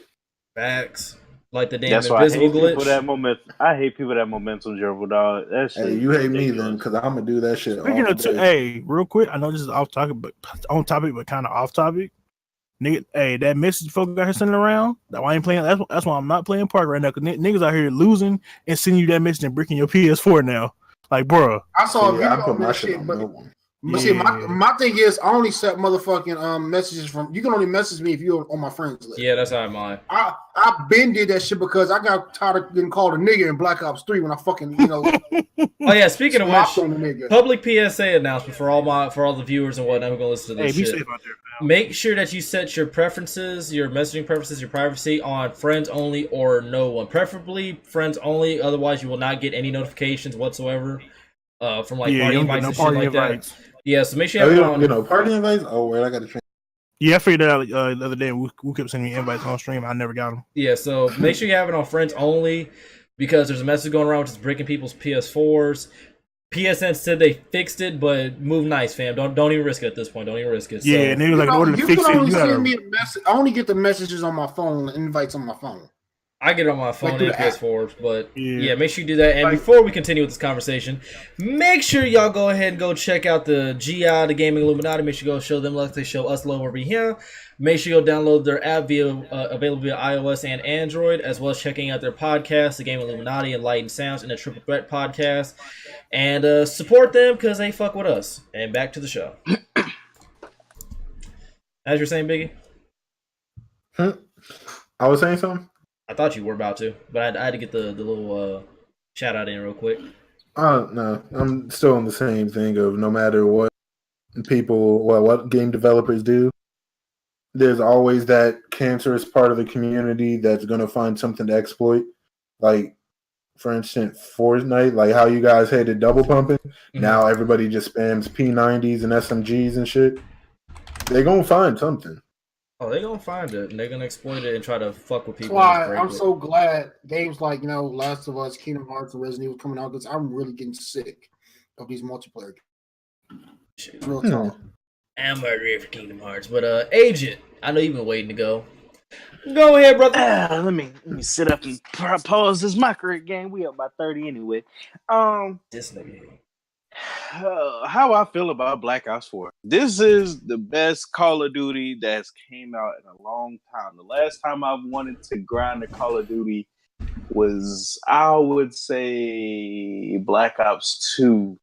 Facts. Like the damn That's invisible glitch. I hate people that momentum dribble, dog. That shit. Hey, you hate me then, because I'm gonna do that shit. Speaking of, hey, real quick, I know this is off topic, but on topic, but kind of off topic. Nigga, hey, that message folks got here sending around. That why I ain't playing. That's why I'm not playing Park right now. Cause niggas out here losing and sending you that message and breaking your PS4 now. Like, bro, I saw a video on that shit, but see, my thing is, I only set motherfucking messages from. You can only message me if you're on my friends list. Yeah, that's how I'm on. I been did that shit because I got tired of getting called a nigga in Black Ops 3 when I fucking Oh yeah, speaking of which, public PSA announcement for all the viewers and whatnot who gonna listen to this. Hey, be safe out there, pal. Make sure that you set your preferences, your messaging preferences, your privacy on friends only or no one. Preferably friends only. Otherwise, you will not get any notifications whatsoever. From like party invites and shit like that. Yeah, so make sure you have it on. Party invites. Oh, wait, I got to train. Yeah, I figured that out the other day. We kept sending me invites on stream. I never got them. Yeah, so make sure you have it on friends only because there's a message going around which is breaking people's PS4s. PSN said they fixed it, but move nice, fam. Don't even risk it at this point. Don't even risk it. Yeah, and they were like, in order to fix it, you send me a message. I only get the messages on my phone, invites on my phone. I get it on my phone and PS4, but yeah, make sure you do that. And before we continue with this conversation, make sure y'all go ahead and go check out the GI, the Gaming Illuminati. Make sure you go show them love. They show us love over here. Make sure you go download their app available via iOS and Android, as well as checking out their podcast, the Gaming Illuminati, Enlightened Sounds, and the Triple Threat podcast. And support them because they fuck with us. And back to the show. As you're saying, Biggie? I was saying something? I thought you were about to, but I had to get the little shout out in real quick. No, I'm still on the same thing of no matter what what game developers do, there's always that cancerous part of the community that's going to find something to exploit. Like, for instance, Fortnite, like how you guys hated double pumping. Mm-hmm. Now everybody just spams P90s and SMGs and shit. They're going to find something. Oh, they're going to find it, and they're going to exploit it and try to fuck with people. That's why I'm so glad games like, Last of Us, Kingdom Hearts, and Resident Evil coming out, because I'm really getting sick of these multiplayer games. Real talk. I'm ready for Kingdom Hearts. But, Agent, I know you've been waiting to go. Go ahead, brother. Let me sit up and pause this mockery game. We up by 30 anyway. This nigga. How I feel about Black Ops 4. This is the best Call of Duty that's came out in a long time. The last time I wanted to grind a Call of Duty was, I would say, Black Ops 2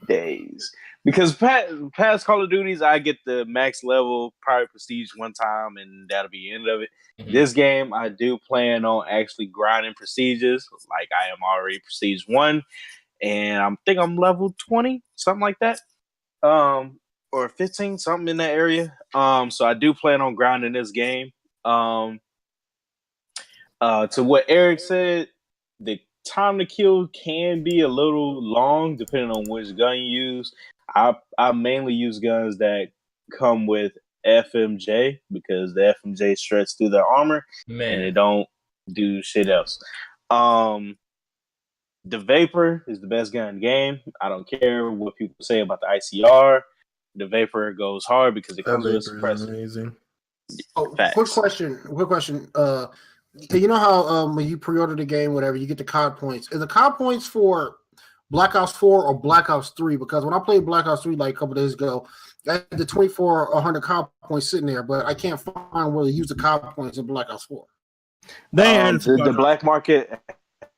days. Because past Call of Duties, I get the max level, probably prestige one time, and that'll be the end of it. Mm-hmm. This game, I do plan on actually grinding prestiges. Like, I am already prestige 1. And I think I'm level 20, something like that. or 15, something in that area. So I do plan on grinding this game. To what Eric said, the time to kill can be a little long depending on which gun you use. I mainly use guns that come with FMJ because the FMJ stretch through their armor and they don't do shit else. The Vapor is the best gun in the game. I don't care what people say about the ICR. The Vapor goes hard because it comes with a suppressor. Amazing. Oh, quick question. You know how when you pre-order the game, whatever, you get the COD points. Is the COD points for Black Ops 4 or Black Ops 3? Because when I played Black Ops 3 like a couple days ago, I had the 2,400 COD points sitting there, but I can't find where to use the COD points in Black Ops 4. The black market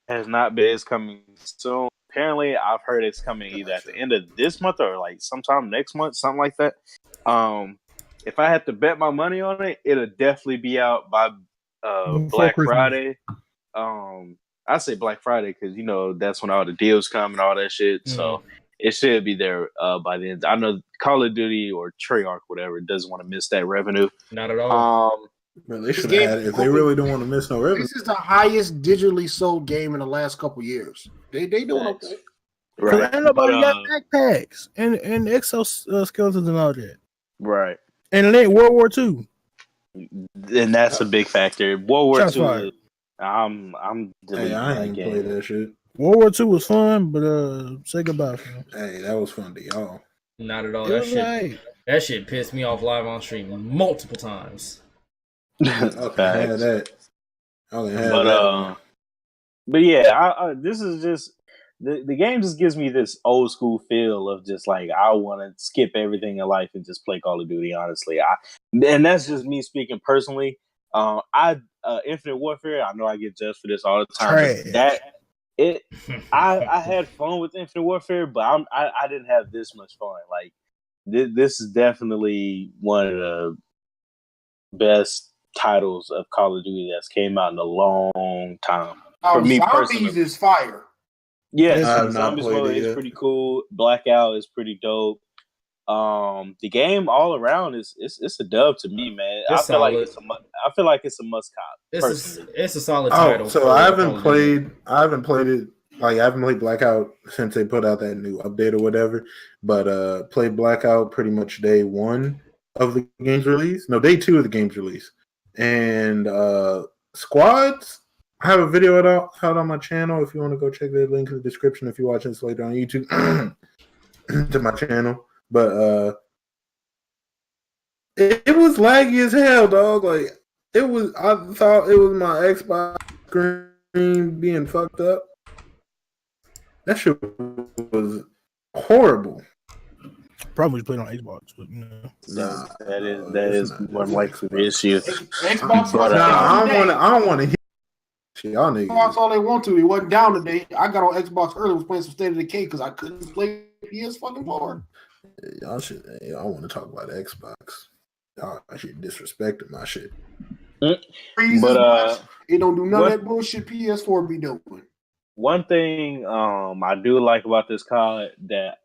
has not been. It's coming soon. Apparently, I've heard it's coming either at the end of this month or like sometime next month, something like that. If I had to bet my money on it, it'll definitely be out by Black Friday. I say Black Friday because that's when all the deals come and all that shit. So it should be there by the end. I know Call of Duty or Treyarch, whatever, doesn't want to miss that revenue. Not at all. Man, they should have had it if they really don't want to miss no revenue. This is the highest digitally sold game in the last couple years. They doing okay. Right. Ain't nobody got backpacks and exoskeletons and all that. Right. And it ain't World War II. And that's a big factor. World War II. I'm Hey, I ain't play that shit. World War II was fun, but say goodbye. Hey, that was fun to y'all. Not at all. That shit pissed me off live on stream multiple times. But yeah, this is just the game just gives me this old school feel of just like I want to skip everything in life and just play Call of Duty. Honestly, and that's just me speaking personally. Infinite Warfare. I know I get judged for this all the time. I had fun with Infinite Warfare, but I didn't have this much fun. Like this is definitely one of the best titles of Call of Duty that's came out in a long time. For me personally, Zombies is fire. Yes, Zombies mode is pretty cool. Blackout is pretty dope. The game all around is it's a dub to me, man. I feel like it's a must cop. It's a solid title. So I haven't played it. Like I haven't played Blackout since they put out that new update or whatever. But played Blackout pretty much day 1 of the game's release. No, day 2 of the game's release. And Squads, I have a video out on my channel. If you want to go check that link in the description, if you're watching this later on YouTube, to my channel. But it was laggy as hell, dog. Like I thought it was my Xbox screen being fucked up. That shit was horrible. Probably played on Xbox, but that is more likely the issue. Xbox, I don't want to hear shit. Y'all niggas. Xbox all they want to. It wasn't down today. I got on Xbox early. Was playing some State of Decay because I couldn't play PS4. Y'all want to talk about Xbox? Y'all shit disrespecting my shit. But it don't do none of that bullshit PS4 be doing. One thing I do like about this COD that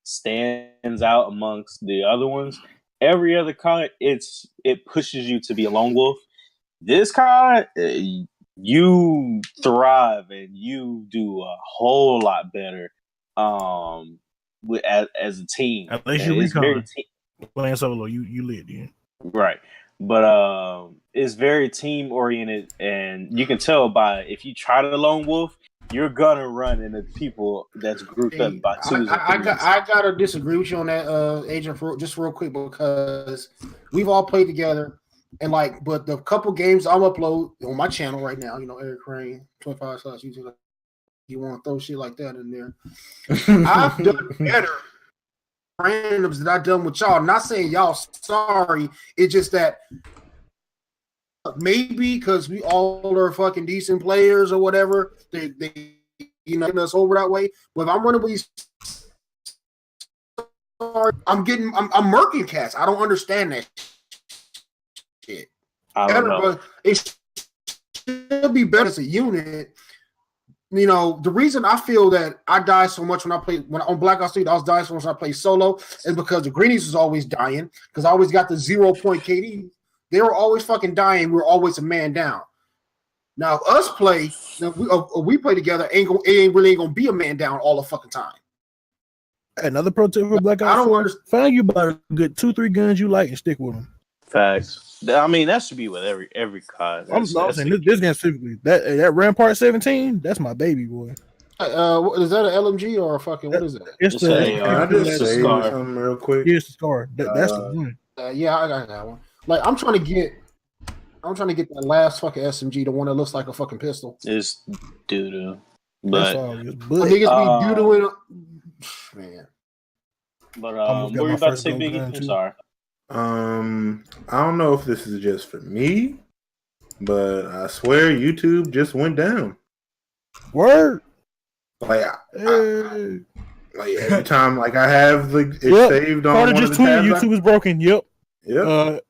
stands out amongst the other ones. Every other COD, it pushes you to be a lone wolf. This COD, you thrive and you do a whole lot better as a team. At least you recon. Playing solo, you lit, yeah. Right. But it's very team oriented, and you can tell by if you try to lone wolf, you're gonna run into people that's grouped up by twos. I gotta disagree with you on that, Agent, just real quick, because we've all played together, and but the couple games I'm upload on my channel right now, Eric Crane 25 YouTube. You want to throw shit like that in there? I've done better randoms that I've done with y'all. Not saying y'all sorry. It's just that maybe because we all are fucking decent players or whatever, they get us over that way. But if I'm running with these, I'm murking cats. I don't understand that shit. I don't know. It should be better as a unit. You know, the reason I feel that I die so much when on Black Ops 3, I was dying so much when I played solo is because the greenies was always dying because I always got the 0-point KD. They were always fucking dying. We were always a man down. Now, if us play, we play together, it ain't really gonna be a man down all the fucking time. Another pro tip for Black Ops. I don't understand. Find you about a good 2-3 guns you like and stick with them. Facts. I mean, that should be with every COD. I'm saying this game specifically. That Rampart 17, that's my baby boy. Is that an LMG or a fucking what is it? It's a I just it's a say Scar. something real quick. Here's the Scar. That's the one. Yeah, I got that one. Like I'm trying to get that last fucking SMG, the one that looks like a fucking pistol. It's doo-doo. That's But all it is. Niggas be doo-dooing. Man. what almost got were you my about to first say, gold Biggie? gun, I'm too. sorry. I don't know if this is just for me, but I swear YouTube just went down. Word. Like, Hey. like every time, like I have it Yep. saved on Carter one just of the tweeted tabs. YouTube is broken. Yep. Yep.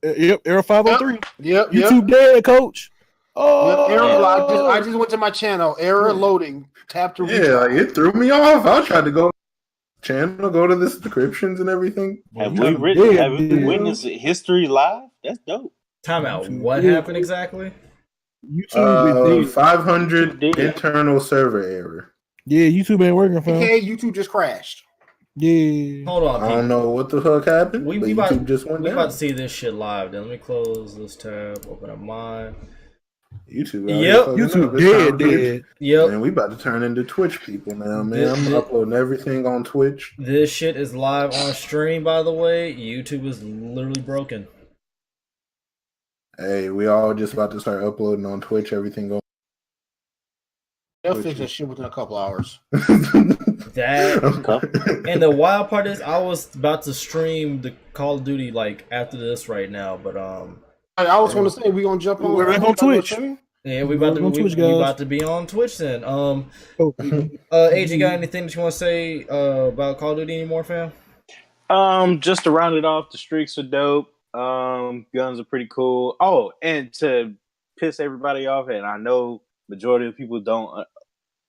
Yep. Error 503. Yep. YouTube dead, coach. Oh. Error. I just went to my channel. Error loading. Tap to Yeah, like it threw me off. I tried to go channel, go to the descriptions and everything. Have Yeah, we yeah. witnessed history live? That's dope. Timeout. What happened exactly? YouTube is dead. 500 YouTube did. internal server error. Yeah, YouTube ain't working, fam. Okay, YouTube just crashed. Yeah. Hold on, I don't Pete. know what the fuck happened. We but about, YouTube just went we down. about to see this shit live. Then let me close this tab. Open up mine. YouTube. Yep. YouTube dead. dead. Yep. Man, we about to turn into Twitch people now, man. This I'm shit- uploading everything on Twitch. This shit is live on stream, by the way. YouTube is literally broken. Hey, we all just about to start uploading on Twitch. Everything going. They'll fix that shit within a couple hours. That and the wild part is, I was about to stream the Call of Duty like after this right now, but I was going to say we gonna jump on. We're back on Twitch. yeah, we about to be on Twitch then. AJ, got anything that you want to say about Call of Duty anymore, fam? Just to round it off, the streaks are dope. Guns are pretty cool. Oh, and to piss everybody off, and I know majority of people don't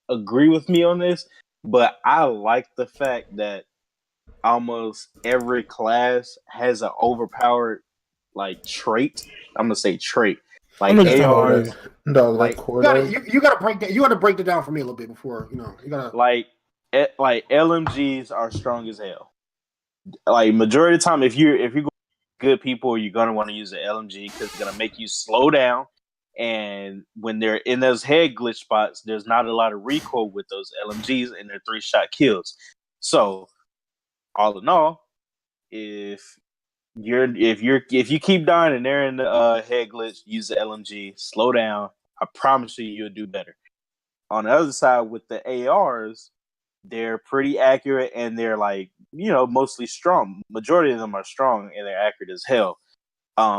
agree with me on this, but I like the fact that almost every class has an overpowered like trait. I'm gonna say trait. Like ARs, like you gotta break that. You gotta break it down for me a little bit before you gotta like LMGs are strong as hell. Like majority of the time, if you go good people, you're gonna want to use an LMG because it's gonna make you slow down. And when they're in those head glitch spots, there's not a lot of recoil with those LMGs, and they're 3-shot kills. So, all in all, if you keep dying and they're in the head glitch, use the LMG, slow down. I promise you'll do better. On the other side, with the ARs, they're pretty accurate and they're like mostly strong. Majority of them are strong and they're accurate as hell.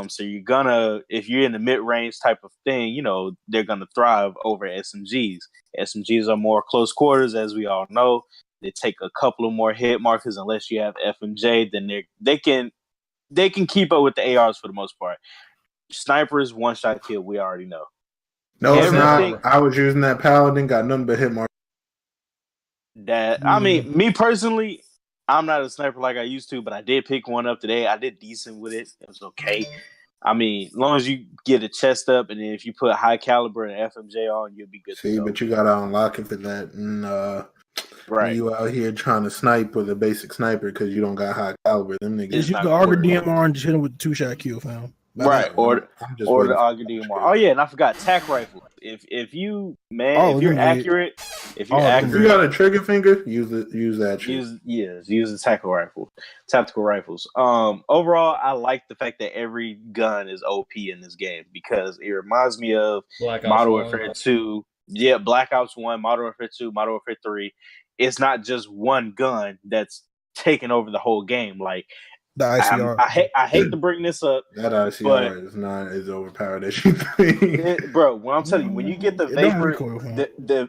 So you're gonna, if you're in the mid-range type of thing, they're gonna thrive over SMGs. SMGs are more close quarters, as we all know. They take a couple of more hit markers unless you have FMJ. Then they can keep up with the ARs for the most part. Snipers, one-shot kill, we already know. No, it's not. I was using that paladin, got nothing but hit mark. I mean, me personally, I'm not a sniper like I used to, but I did pick one up today. I did decent with it. It was okay. I mean, as long as you get a chest up, and then if you put high caliber and FMJ on, you'll be good. See, but you gotta unlock it for that, and right. You out here trying to snipe with a basic sniper because you don't got high caliber. Them niggas. Just use the Auger DMR and just hit him with the 2-shot kill, fam. Right, or the Auger DMR. Oh yeah, and I forgot tac rifle. If you you're accurate, if you got a trigger finger, use that shit. Use the tactical rifles. Overall, I like the fact that every gun is OP in this game because it reminds me of Modern Warfare 2. Yeah, Black Ops 1, Modern Warfare 2, Modern Warfare 3. It's not just one gun that's taking over the whole game. Like the ICR. I hate to bring this up. That ICR is not as overpowered as you think. Bro, when I'm telling you, when you get the Vapor,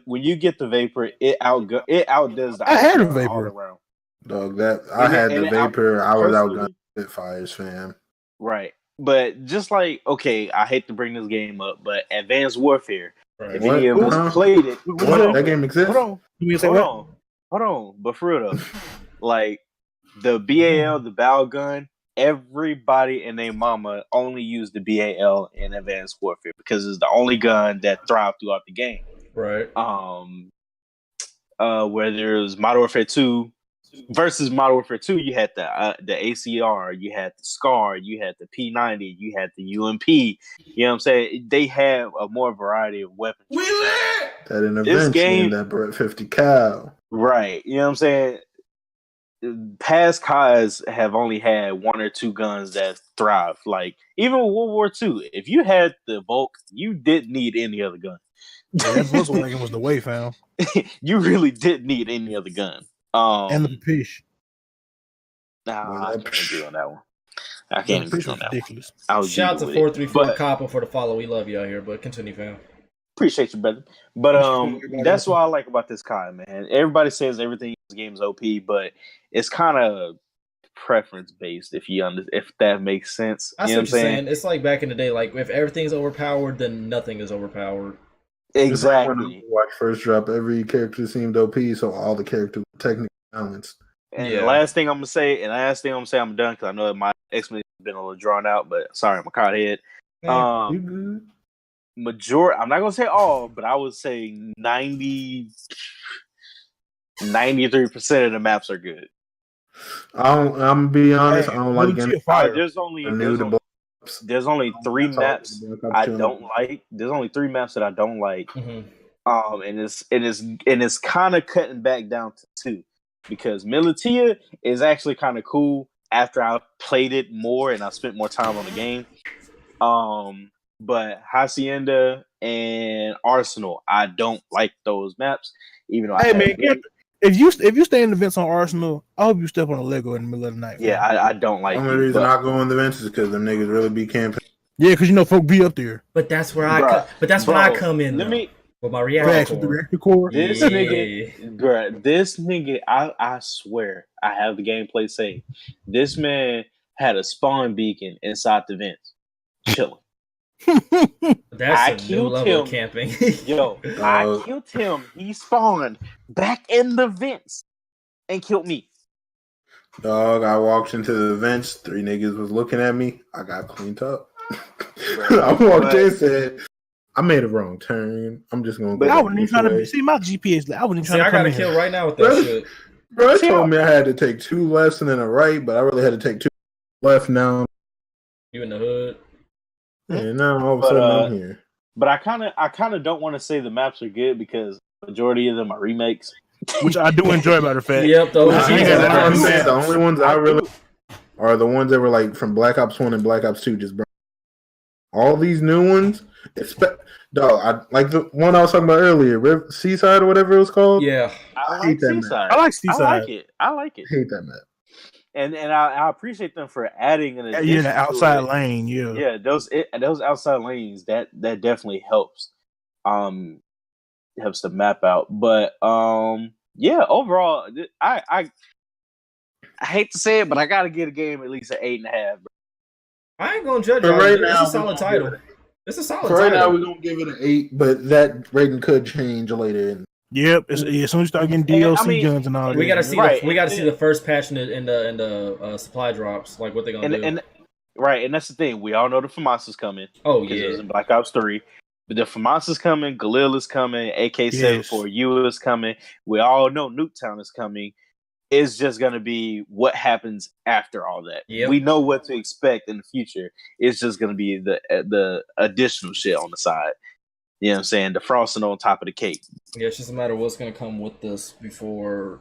when you get the Vapor, it outdoes the I had a ICR Vapor. all around. Dog, I had the Vapor. I was outgunned Spitfires, fam. Right. But just like, okay, I hate to bring this game up, but Advanced Warfare, Right. If any of us played it, What? That game exists? Hold on. But for real though, like the BAL, the BAL gun, everybody and their mama only used the BAL in Advanced Warfare because it's the only gun that thrived throughout the game. Right. Where there's Modern Warfare 2 versus Modern Warfare 2, you had the ACR, you had the SCAR, you had the P90, you had the UMP. You know what I'm saying? They have a more variety of weapons. We lit! That intervention, game, that Brett 50 cal. Right. You know what I'm saying? Past CODs have only had one or two guns that thrive. Like, even with World War II, if you had the Volk, you didn't need any other gun. Yeah, that Volkswagen was the way, fam. You really didn't need any other gun. And the Pish. Nah, I can't agree on that one. I can't agree on that ridiculous. One. Shout out to 434 Copper for the follow. We love you out here, but continue, fam. Appreciate you, brother. But that's what I like about this COD, man. Everybody says everything in this game is OP, but it's kind of preference based. If that makes sense. That's what you're saying. It's like back in the day. Like if everything's overpowered, then nothing is overpowered. Exactly. Watch first drop, every character seemed OP, so all the characters were technically balanced. And the last thing I'm gonna say, I'm done because I know that my explanation has been a little drawn out. But sorry, I'm a card head. You good? I'm not gonna say all, but I would say 93% of the maps are good. I'm gonna be honest. I don't like getting fire. There's only 3 maps I don't like. There's only 3 maps that I don't like. Mm-hmm. And it's kind of cutting back down to 2 because MaliTia is actually kind of cool after I played it more and I spent more time on the game. But Hacienda and Arsenal, I don't like those maps. Even though if you stay in the vents on Arsenal, I hope you step on a Lego in the middle of the night. Yeah, I don't like. The only reason I go in the vents is because them niggas really be camping. Yeah, because folk be up there. But that's where when I come in. With my reactor core. This nigga, I swear, I have the gameplay saved. This man had a spawn beacon inside the vents, chilling. That's a new level of camping. I killed him. He spawned back in the vents and killed me. Dog, I walked into the vents. 3 niggas was looking at me. I got cleaned up. I walked in and said, I made a wrong turn. I'm just going to go. But I wasn't even trying to see my GPS. I wasn't trying to I got to kill right now with that shit. Bro, told me I had to take 2 lefts and then a right, but I really had to take 2 left now. You in the hood? And now all of a sudden I'm here. But I kind of don't want to say the maps are good because the majority of them are remakes. Which I do enjoy, matter of fact. Yep, those the only ones I really are the ones that were like from Black Ops 1 and Black Ops 2 just burn. All these new ones, I like the one I was talking about earlier, Seaside or whatever it was called. Yeah, I hate that Seaside. I like Seaside. I like it. I hate that map. And I appreciate them for adding an addition. Yeah, the outside lane. Yeah, those outside lanes that definitely helps. Helps the map out. But overall, I hate to say it, but I gotta give a game at least an 8.5. I ain't gonna judge you. It's a solid title. It's a solid title. Right now, we're gonna give it an 8, but that rating could change later. Yep, as soon as you start getting DLC guns and all that, we gotta see. We gotta see the first patch in the supply drops, like what they're gonna do. And that's the thing. We all know the FAMAS is coming. Oh yeah, it was in Black Ops 3. But the FAMAS is coming. Galil is coming. AK-74U is coming. We all know Nuketown is coming. It's just gonna be what happens after all that. Yep. We know what to expect in the future. It's just gonna be the additional shit on the side. You know what I'm saying? The frosting on top of the cake. Yeah, it's just a matter of what's going to come with this before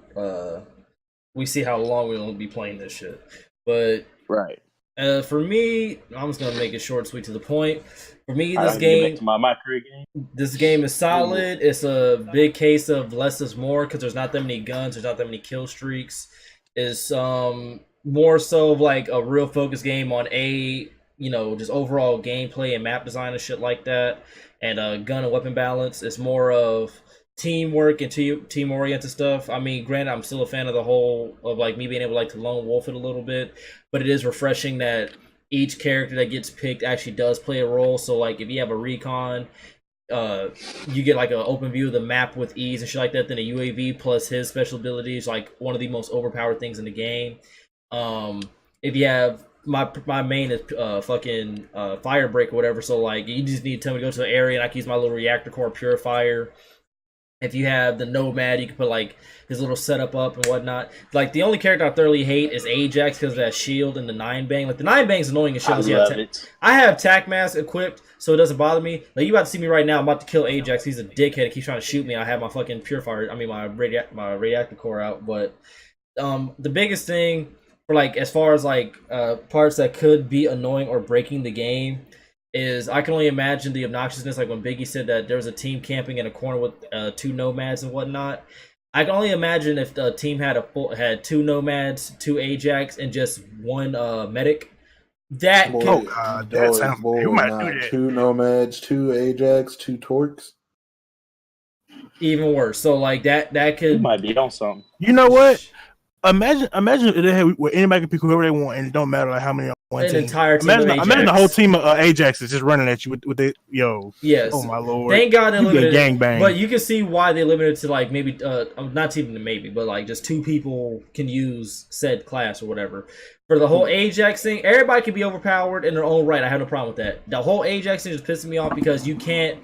we see how long we're going to be playing this shit. But for me, I'm just going to make it short, sweet, to the point. For me, this game, my career game. This game is solid. It's a big case of less is more because there's not that many guns. There's not that many kill streaks. It's more so of like a real focused game on just overall gameplay and map design and shit like that. And gun and weapon balance. It's more of teamwork and team-oriented stuff. I mean, granted, I'm still a fan of the whole of like me being able to lone wolf it a little bit, but it is refreshing that each character that gets picked actually does play a role. So like if you have a recon you get like an open view of the map with ease and shit like that. Then a UAV plus his special ability is like one of the most overpowered things in the game. If you have my main is fucking fire break or whatever, so like you just need to tell me to go to an area and I can use my little reactor core purifier. If you have the Nomad, you can put like his little setup up and whatnot. Like the only character I thoroughly hate is Ajax because of that shield and the 9-bang. Like the 9-bang's annoying as shit. I have Tac Mask equipped, so it doesn't bother me. Like you about to see me right now, I'm about to kill Ajax. He's a dickhead. He keeps trying to shoot me. I have my fucking purifier. I mean my reactor core out. But the biggest thing for like as far as like parts that could be annoying or breaking the game is I can only imagine the obnoxiousness, like when Biggie said that there was a team camping in a corner with 2 Nomads and whatnot. I can only imagine if the team had had 2 Nomads, 2 Ajax, and just 1 medic. That that sounds. You might do that. 2 Nomads, 2 Ajax, 2 Torques. Even worse. So like that could. You might be on something. You know what? Imagine if they had where anybody can pick whoever they want, and it don't matter like how many on one team. Entire team. Imagine the whole team of Ajax is just running at you with the Yes. Oh my lord! Thank God they limited gangbang. But you can see why they limited to like maybe not even to maybe, but like just 2 people can use said class or whatever. For the whole Ajax thing, everybody can be overpowered in their own right. I have no problem with that. The whole Ajax thing just pisses me off because you can't.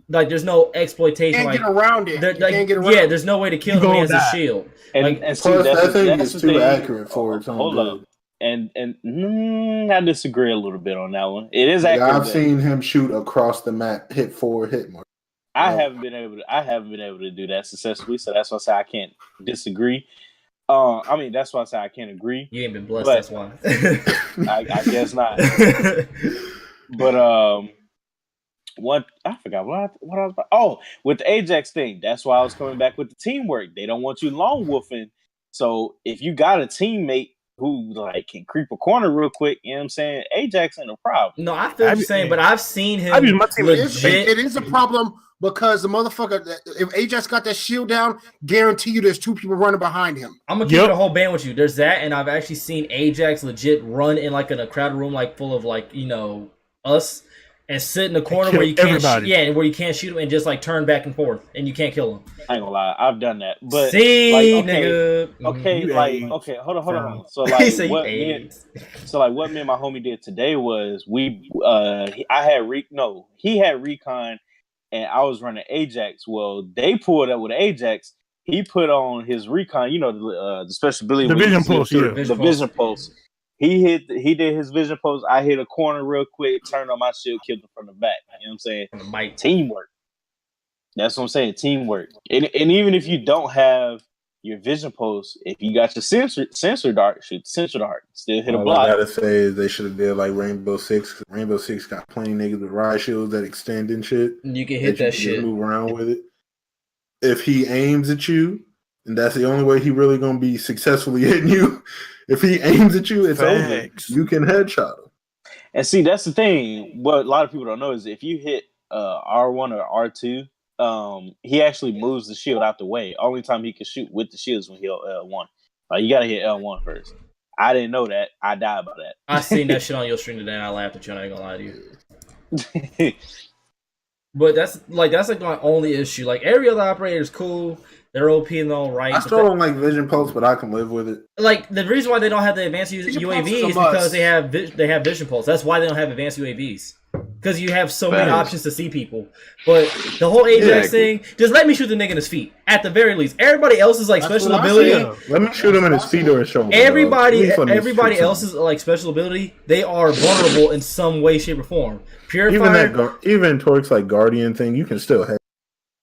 Like, there's no exploitation. You can't like, get around it. You can't get around yeah, there's no way to kill him when he has a shield. And plus, that thing is too accurate for its own Hold up. And I disagree a little bit on that one. It is accurate. I've seen him shoot across the map, hit 4 hit marks. I haven't been able to do that successfully, so that's why I say I can't disagree. I mean, that's why I say I can't agree. You ain't been blessed, that's why. I guess not. But what I forgot what I was about. Oh, with the Ajax thing, that's why I was coming back with the teamwork. They don't want you long wolfing. So if you got a teammate who like can creep a corner real quick, you know what I'm saying? Ajax ain't a problem. No, I feel what you're saying, but I've seen him legit. It is a problem because the motherfucker, if Ajax got that shield down, guarantee you there's 2 people running behind him. I'm gonna keep it a whole band with you. There's that, and I've actually seen Ajax legit run in like in a crowded room like full of like, you know, us. And sit in the corner where you can't, where you can't shoot him, and just like turn back and forth, and you can't kill him. I ain't gonna lie, I've done that. But nigga, hold on. So like, what me and my homie did today was he had recon, and I was running Ajax. Well, they pulled up with Ajax. He put on his recon, you know, the special ability, the vision pulse, vision pulse. He did his vision post. I hit a corner real quick, turned on my shield, killed him from the back. You know what I'm saying? Teamwork. That's what I'm saying. Teamwork. And even if you don't have your vision post, if you got your sensor dart, shoot the sensor dart. Still hit a block. I gotta say they should have did like Rainbow Six. Rainbow Six got plenty niggas with riot shields that extend and shit. You can hit that shit. Move around with it. If he aims at you, and that's the only way he really gonna be successfully hitting you. If he aims at you, it's over. You can headshot him. And see, that's the thing. What a lot of people don't know is if you hit R1 or R2, he actually moves the shield out the way. Only time he can shoot with the shield is when he hit L1. You gotta hit L1 first. I didn't know that. I died by that. I seen that shit on your stream today, and I laughed at you. And I ain't gonna lie to you. But that's like my only issue. Like every other operator is cool. They're OP in their own right. I still don't like vision pulse, but I can live with it. Like the reason why they don't have the advanced UAVs is because they have vision pulse. That's why they don't have advanced UAVs. Because you have so many options to see people. But the whole Ajax thing, just let me shoot the nigga in his feet. At the very least. Everybody else is like special ability. Let me shoot him in his feet or his shoulder. Everybody else's like special ability, they are vulnerable in some way, shape, or form. Purifier, even Torque's like Guardian thing, you can still hit.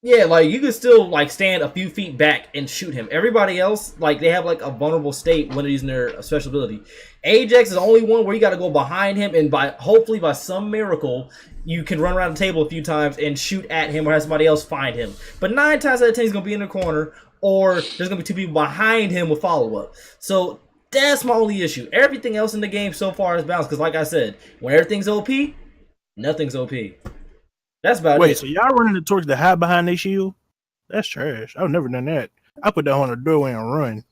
Yeah, like you can still like stand a few feet back and shoot him. Everybody else, like they have like a vulnerable state when they're using their special ability. Ajax is the only one where you got to go behind him, and hopefully by some miracle you can run around the table a few times and shoot at him or have somebody else find him. But 9 times out of 10 he's gonna be in the corner, or there's gonna be 2 people behind him with follow up. So that's my only issue. Everything else in the game so far is balanced because, like I said, when everything's OP, nothing's OP. That's about it. Wait, so y'all running the Torques to hide behind their shield? That's trash. I've never done that. I put that on the doorway and run.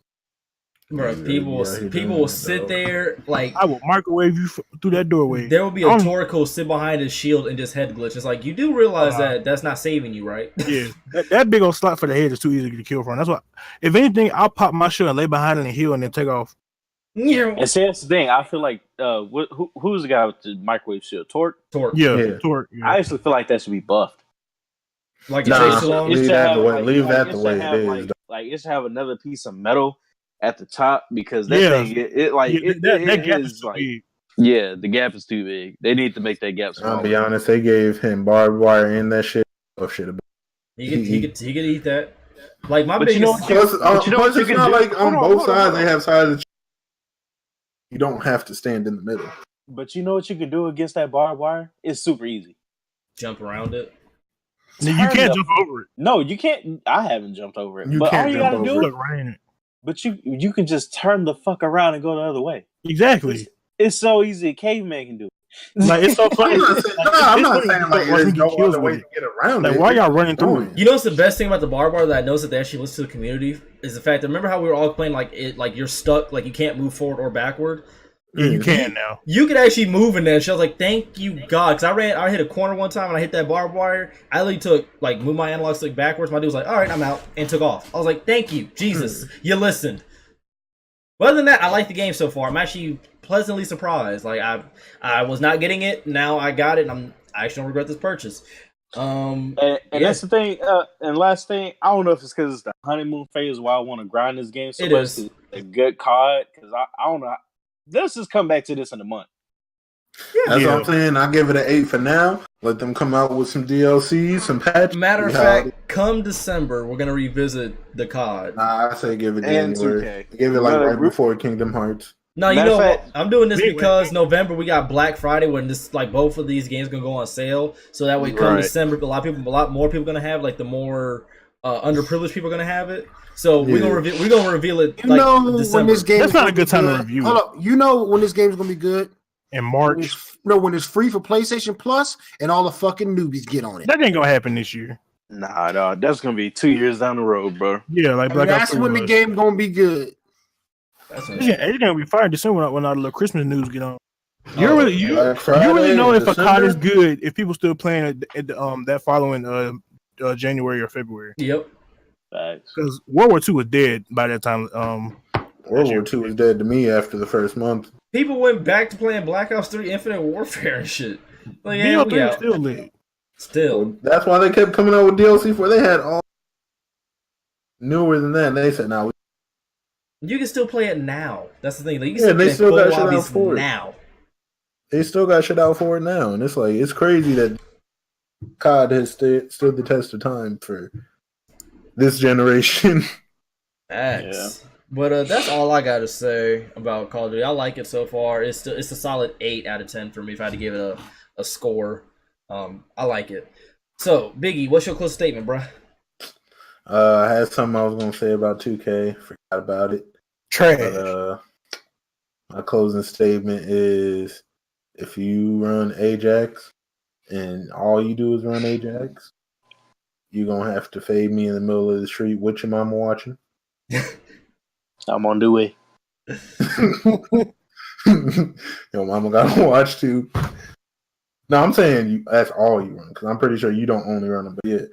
Bro, people will sit there like I will microwave you through that doorway. There will be a Toriko sit behind his shield and just head glitch. It's like you do realize that that's not saving you, right? Yeah, that big old slot for the head is too easy to kill from. That's why, if anything, I'll pop my shield and lay behind it and heal and then take off. And see, that's the thing. I feel like who's the guy with the microwave shield? Torque. Yeah. Torque. Yeah. I actually feel like that should be buffed. Like leave that the way it is. Like it should have another piece of metal at the top because that thing that is like big. Yeah, the gap is too big. They need to make that gap smaller. I'll be honest, they gave him barbed wire in that shit. Oh shit! He could eat that. Like my but biggest. Plus, it's not like on both sides they have sides. You don't have to stand in the middle. But you know what you can do against that barbed wire? It's super easy. Jump around it. You can't jump over it. No, you can't. I haven't jumped over it. You but can't all you jump gotta over do it. is, but you can just turn the fuck around and go the other way. Exactly. It's so easy. A caveman can do it. Like it's so funny. I'm not saying like there's no other way to get around it. Like why y'all running through it? You know what's the best thing about the barbed wire that I noticed that they actually listen to the community is the fact that remember how we were all playing like you're stuck, like you can't move forward or backward. Yeah, you can now. You could actually move in there. She was like, "Thank you, God," because I hit a corner one time and I hit that barbed wire. I literally moved my analog stick backwards. My dude was like, "All right, I'm out," and took off. I was like, "Thank you, Jesus, you listened." But other than that, I like the game so far. I'm actually pleasantly surprised. Like I was not getting it. Now I got it, and I actually don't regret this purchase. And that's the thing. And last thing, I don't know if it's because it's the honeymoon phase why I want to grind this game so it much. Is a good card because I don't know. Let's just come back to this in a month. That's what I'm saying. I give it an 8 for now. Let them come out with some DLC, some patches. Matter of fact, come December, we're gonna revisit the COD. Nah, I say give it And January. 2K. Give it like right before Kingdom Hearts. No, you know what? I'm doing this because November we got Black Friday when this both of these games gonna go on sale. So that way, come December, a lot more people gonna have like the more underprivileged people are gonna have it. So we're gonna reveal it. December. When this game that's not a good time to review. Hold up, you know when this game's gonna be good in March. When it's free for PlayStation Plus and all the fucking newbies get on it. That ain't gonna happen this year. Nah, dog. That's gonna be 2 years down the road, bro. Yeah, like that's when the game gonna be good. It's gonna be fire December when all the little Christmas news get on. You really know if a COD is good if people still playing it that following January or February. Yep. Because World War II was dead by that time. World War II was dead to me after the first month. People went back to playing Black Ops 3 Infinite Warfare and shit. Like, BO3 is still lit. Still. Well, that's why they kept coming out with DLC for. They had all newer than that. And they said, "Now you can still play it now." That's the thing. Like, you can they still got shit out for it now. They still got shit out for it now, and it's crazy that COD has stood the test of time for this generation. Facts. But that's all I gotta say about Call of Duty. I like it so far. It's a solid 8 out of 10 for me if I had to give it a score. I like it. So, Biggie, what's your close statement, bro? I had something I was gonna say about 2K. Forgot about it. Trash. But, my closing statement is: if you run Ajax and all you do is run Ajax, you're gonna have to fade me in the middle of the street with your mama watching. I'm on the way. Your mama gotta watch too. No, I'm saying that's all you run because I'm pretty sure you don't only run them, but yeah.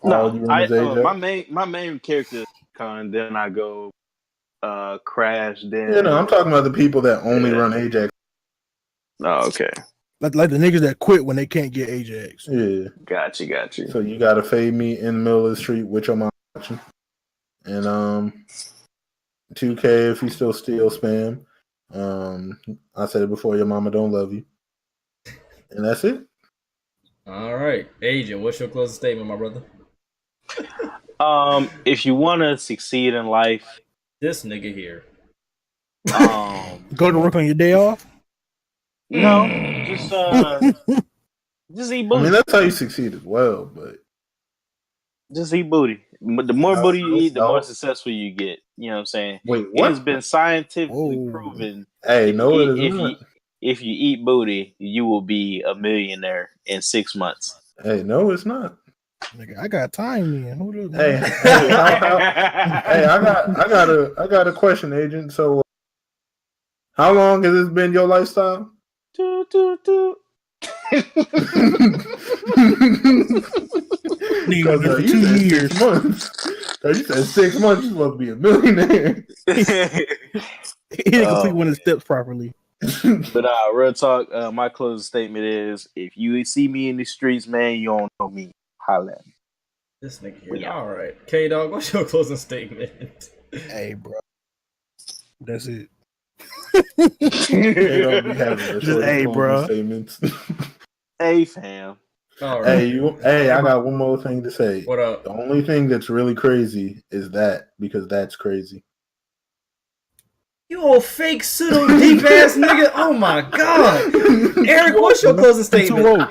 No, my main character is Con, then I go Crash, then I'm talking about the people that only run Ajax. Oh, okay. Like the niggas that quit when they can't get Ajax. Yeah. Got you. So you gotta fade me in the middle of the street with your mom watching. And 2K if you still steal spam. I said it before, your mama don't love you. And that's it. All right. Agent, what's your closing statement, my brother? If you want to succeed in life, this nigga here. Go to work on your day off? No, just eat booty. I mean, that's how you succeed as well, but just eat booty. The more booty you eat, the more successful you get. You know what I'm saying? Wait, what? It has been scientifically proven. Hey, no, it is not. If you eat booty, you will be a millionaire in 6 months. Hey, no, it's not. Nigga, I got time then. Hold up. Hey, I got a question, Agent. So, how long has this been your lifestyle? Nigga, for You 2 said years. 6 months. You said 6 months. You supposed to be a millionaire. He didn't complete one of the steps properly. But real talk, my closing statement is: if you see me in the streets, man, you don't know me. Holla at me. This nigga here. All right, K Dog, what's your closing statement? Hey, bro. That's it. They don't be having the Just, short hey, closing bro. statements. Hey, fam. All right. Hey, I got one more thing to say. What up? The only thing that's really crazy is that because that's crazy. You old fake pseudo deep ass nigga. Oh my god. Eric, what's your closing statement?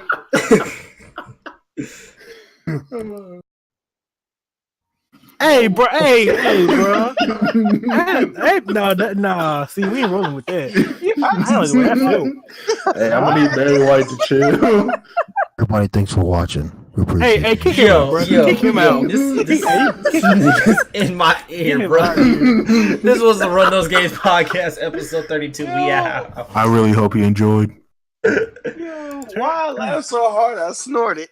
Hey, bro. Hey, bro. Nah. See, we ain't rolling with that. I don't know what I feel. Hey, I'm gonna need Barry White to chill. Everybody, thanks for watching. We appreciate Hey, it. kick him out, bro. Kick him out. This is in my ear, bro. This was the Run Those Games podcast, episode 32. We out. I really hope you enjoyed. Why I laugh so hard? I snorted.